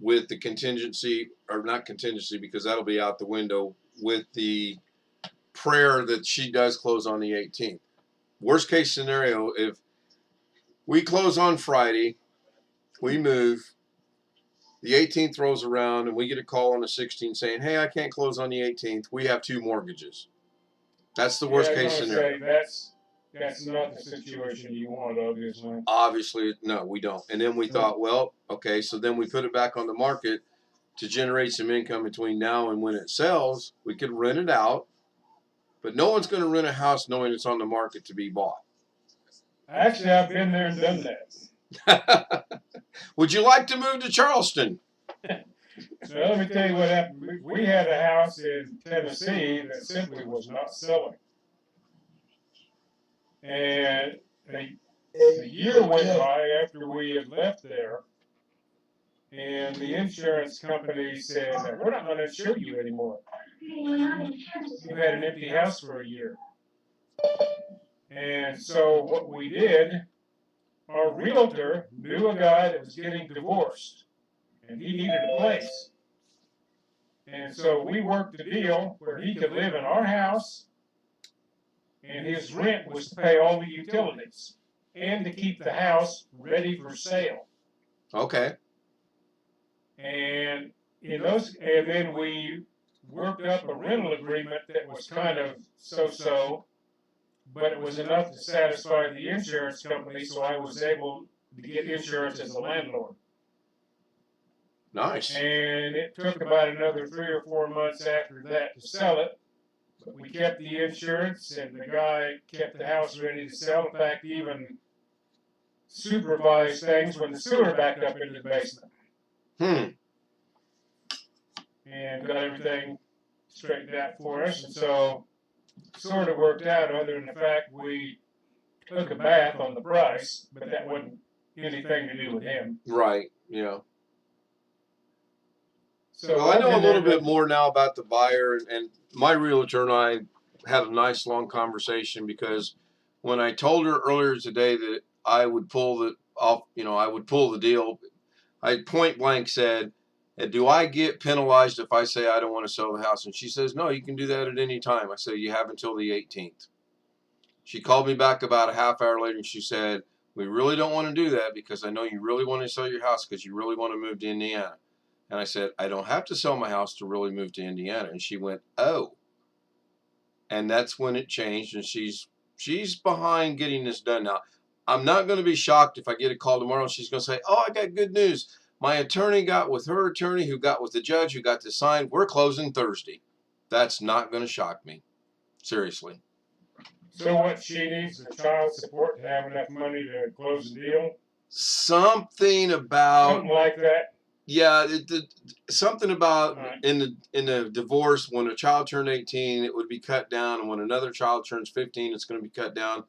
with the contingency, or not contingency, because that'll be out the window. with the prayer that she does close on the 18th. Worst case scenario, if we close on Friday, we move, the 18th rolls around, and we get a call on the 16th saying, hey, I can't close on the 18th. We have 2 mortgages. That's the worst case scenario. That's not the situation you want, obviously. Obviously, no, we don't. And then we thought, well, okay, so then we put it back on the market to generate some income between now and when it sells. We could rent it out, but no one's going to rent a house knowing it's on the market to be bought. Actually, I've been there and done that. Would you like to move to Charleston? So let me tell you what happened. We had a house in Tennessee that simply was not selling. And a year went by after we had left there, and the insurance company said, we're not going to insure you anymore. You had an empty house for a year. And so what we did, our realtor knew a guy that was getting divorced, and he needed a place. And so we worked a deal where he could live in our house, and his rent was to pay all the utilities and to keep the house ready for sale. Okay. And and then we worked up a rental agreement that was kind of so-so, but it was enough to satisfy the insurance company, so I was able to get insurance as a landlord. Nice. And it took about another 3 or 4 months after that to sell it. But we kept the insurance, and the guy kept the house ready to sell. In fact, even supervised things when the sewer backed up into the basement. And got everything straightened out for us. And so sort of worked out, other than the fact we took a bath on the price, but that wasn't anything to do with him. Right, yeah. So well, I know a little bit more now about the buyer, and my realtor and I had a nice long conversation, because when I told her earlier today that I would pull the deal, I point blank said, do I get penalized if I say I don't want to sell the house? And she says, no, you can do that at any time. I said, you have until the 18th. She called me back about a half hour later, and she said, we really don't want to do that, because I know you really want to sell your house because you really want to move to Indiana. And I said, I don't have to sell my house to really move to Indiana. And she went, oh. And that's when it changed, and she's behind getting this done now. I'm not going to be shocked if I get a call tomorrow and she's going to say, oh, I got good news. My attorney got with her attorney, who got with the judge, who got this signed. We're closing Thursday. That's not going to shock me. Seriously. So what she needs, the child support to have enough money to close the deal? Something like that. Yeah, something about in the divorce, when a child turned 18, it would be cut down, and when another child turns 15, it's going to be cut down.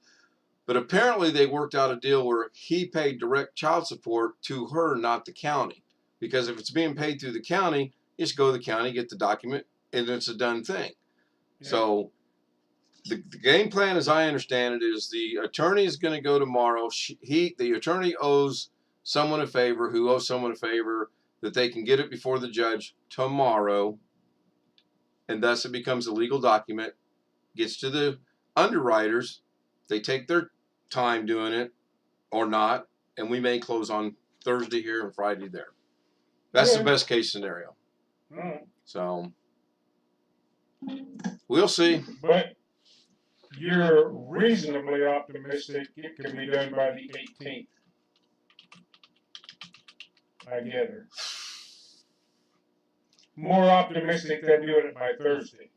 But apparently they worked out a deal where he paid direct child support to her, not the county. Because if it's being paid through the county, you just go to the county, get the document, and it's a done thing. Yeah. So the game plan, as I understand it, is the attorney is going to go tomorrow. The attorney owes someone a favor, who owes someone a favor, that they can get it before the judge tomorrow, and thus it becomes a legal document, gets to the underwriters, they take their time doing it or not, and we may close on Thursday here and Friday there. That's the best case scenario. So we'll see. But you're reasonably optimistic it can be done by the 18th. I gather. More optimistic than doing it by Thursday.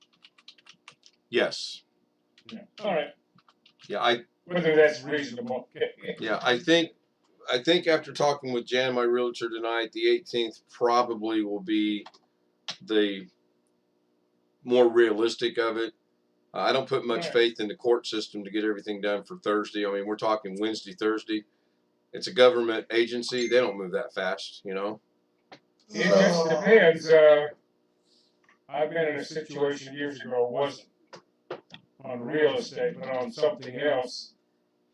Yes. Yeah. All right. Yeah, whether that's reasonable. Yeah, I think after talking with Jan, my realtor, tonight, the 18th probably will be the more realistic of it. I don't put much faith in the court system to get everything done for Thursday. I mean, we're talking Wednesday, Thursday. It's a government agency. They don't move that fast, you know. It just depends. I've been in a situation years ago, wasn't on real estate, but on something else.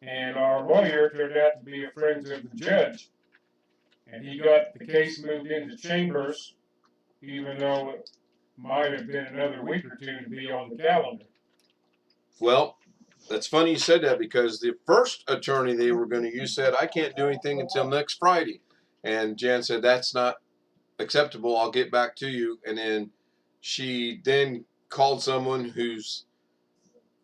And our lawyer turned out to be a friend of the judge. And he got the case moved into chambers, even though might have been another week or two to be on the calendar. Well, that's funny you said that, because the first attorney they were going to use said, I can't do anything until next Friday. And Jan said, that's not acceptable. I'll get back to you. And then she then called someone who's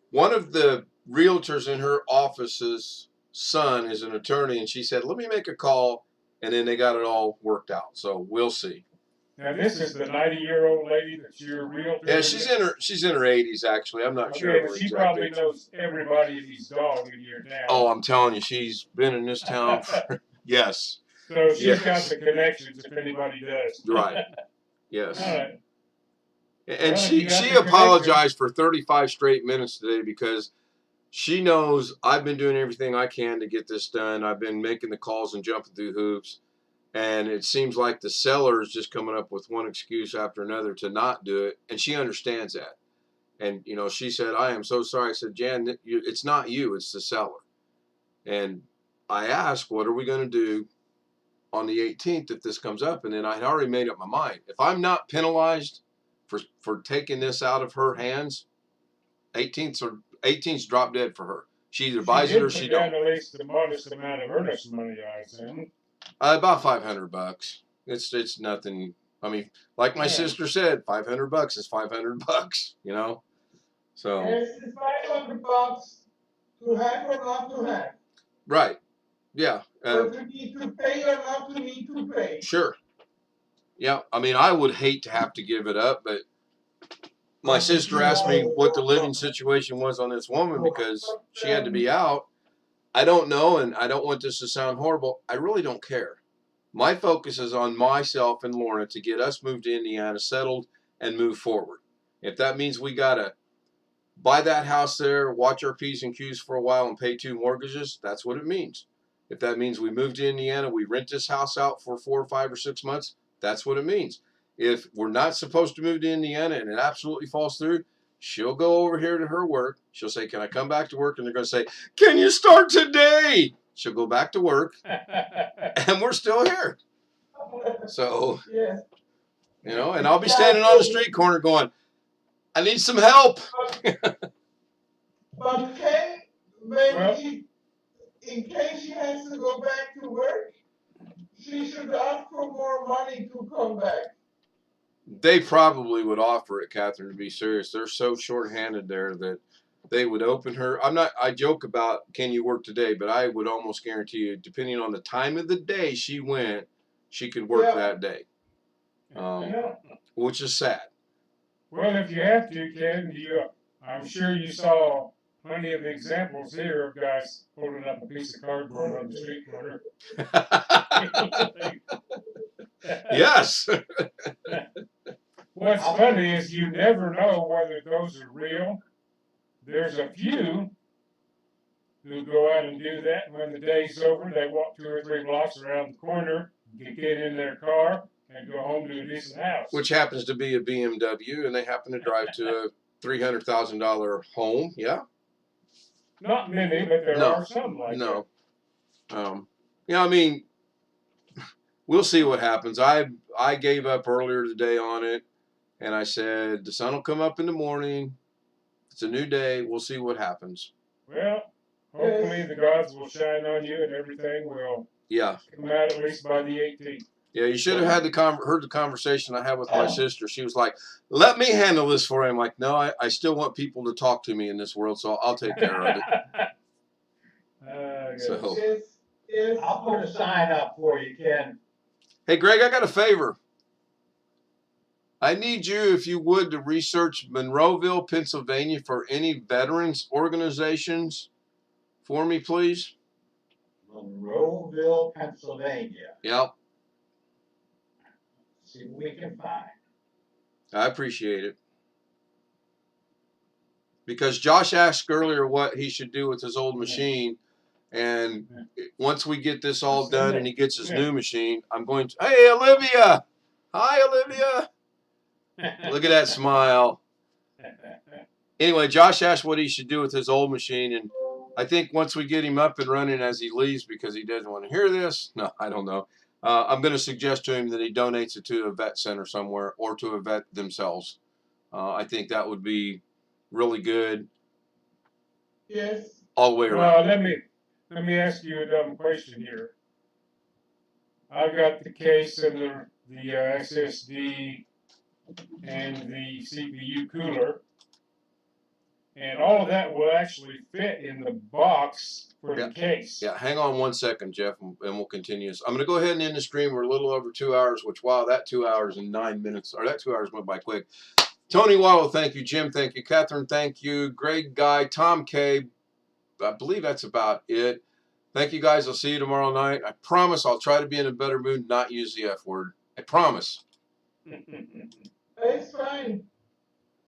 one of the realtors in her office's son is an attorney. And she said, let me make a call. And then they got it all worked out. So we'll see. Now this is the 90-year-old lady that's your realtor. Yeah, she's in her 80s actually. I'm not sure. Okay, but she probably knows everybody in these dogs in your town. Oh, I'm telling you, she's been in this town for yes. So she's got the connections if anybody does. Right. Yes. All right. And Well, she apologized for 35 straight minutes today because she knows I've been doing everything I can to get this done. I've been making the calls and jumping through hoops. And it seems like the seller is just coming up with one excuse after another to not do it. And she understands that. And, you know, she said, I am so sorry. I said, Jan, it's not you, it's the seller. And I asked, what are we going to do on the 18th if this comes up? And then I had already made up my mind. If I'm not penalized for taking this out of her hands, 18th's drop dead for her. She either buys it or she don't. At least the modest amount of earnest money, I assume. About $500. It's nothing. I mean, like my sister said, $500 is $500. You know, so. It's $500 to have or not to have. Right. Yeah. But you need to pay or not to need to pay. Sure. Yeah. I mean, I would hate to have to give it up, but my sister asked me what the living situation was on this woman because she had to be out. I don't know, and I don't want this to sound horrible. I really don't care. My focus is on myself and Lorna to get us moved to Indiana, settled, and move forward. If that means we got to buy that house there, watch our P's and Q's for a while, and pay 2 mortgages, that's what it means. If that means we move to Indiana, we rent this house out for 4 or 5 or 6 months, that's what it means. If we're not supposed to move to Indiana and it absolutely falls through, she'll go over here to her work. She'll say, can I come back to work? And they're going to say, can you start today? She'll go back to work, and we're still here. So, you know, and I'll be standing on the street corner going, I need some help. But maybe in case she has to go back to work, she should ask for more money to come back. They probably would offer it, Catherine, to be serious. They're so short-handed there that they would open her. I joke about, can you work today? But I would almost guarantee you, depending on the time of the day she went, she could work that day. Which is sad. Well, if you have to, Ken, I'm sure you saw plenty of examples here of guys holding up a piece of cardboard on the street corner. Yes. What's funny is you never know whether those are real. There's a few who go out and do that, and when the day's over, they walk 2 or 3 blocks around the corner, get in their car, and go home to a decent house. Which happens to be a BMW, and they happen to drive to a $300,000 home. Yeah. Not many, but there are some like that. Yeah, I mean, we'll see what happens. I gave up earlier today on it, and I said the sun will come up in the morning. It's a new day. We'll see what happens. Well, hopefully the gods will shine on you and everything will come out at least by the 18th. Yeah, you should have had heard the conversation I had with my sister. She was like, let me handle this for you. I'm like, no, I still want people to talk to me in this world, so I'll take care of it. So. I'll put a sign up for you, Ken. Hey, Greg, I got a favor. I need you, if you would, to research Monroeville, Pennsylvania for any veterans organizations for me, please. Monroeville, Pennsylvania. Yep. See what we can find. I appreciate it. Because Josh asked earlier what he should do with his old machine. And once we get this all done and he gets his new machine, I'm going to, hey, Olivia. Hi, Olivia. Look at that smile. Anyway, Josh asked what he should do with his old machine. And I think once we get him up and running as he leaves, because he doesn't want to hear this. No, I don't know. I'm going to suggest to him that he donates it to a vet center somewhere or to a vet themselves. I think that would be really good Yes. all the way around. Let me ask you a dumb question here. I've got the case and the SSD and the CPU cooler, and all of that will actually fit in the box for the case. Yeah, hang on 1 second, Jeff, and we'll continue. So I'm going to go ahead and end the stream. We're a little over 2 hours, which, wow, that 2 hours and 9 minutes, or that 2 hours went by quick. Tony Wallow, thank you. Jim, thank you. Catherine, thank you. Greg Guy, Tom K. I believe that's about it. Thank you, guys. I'll see you tomorrow night. I promise I'll try to be in a better mood, not use the F word. I promise. It's fine.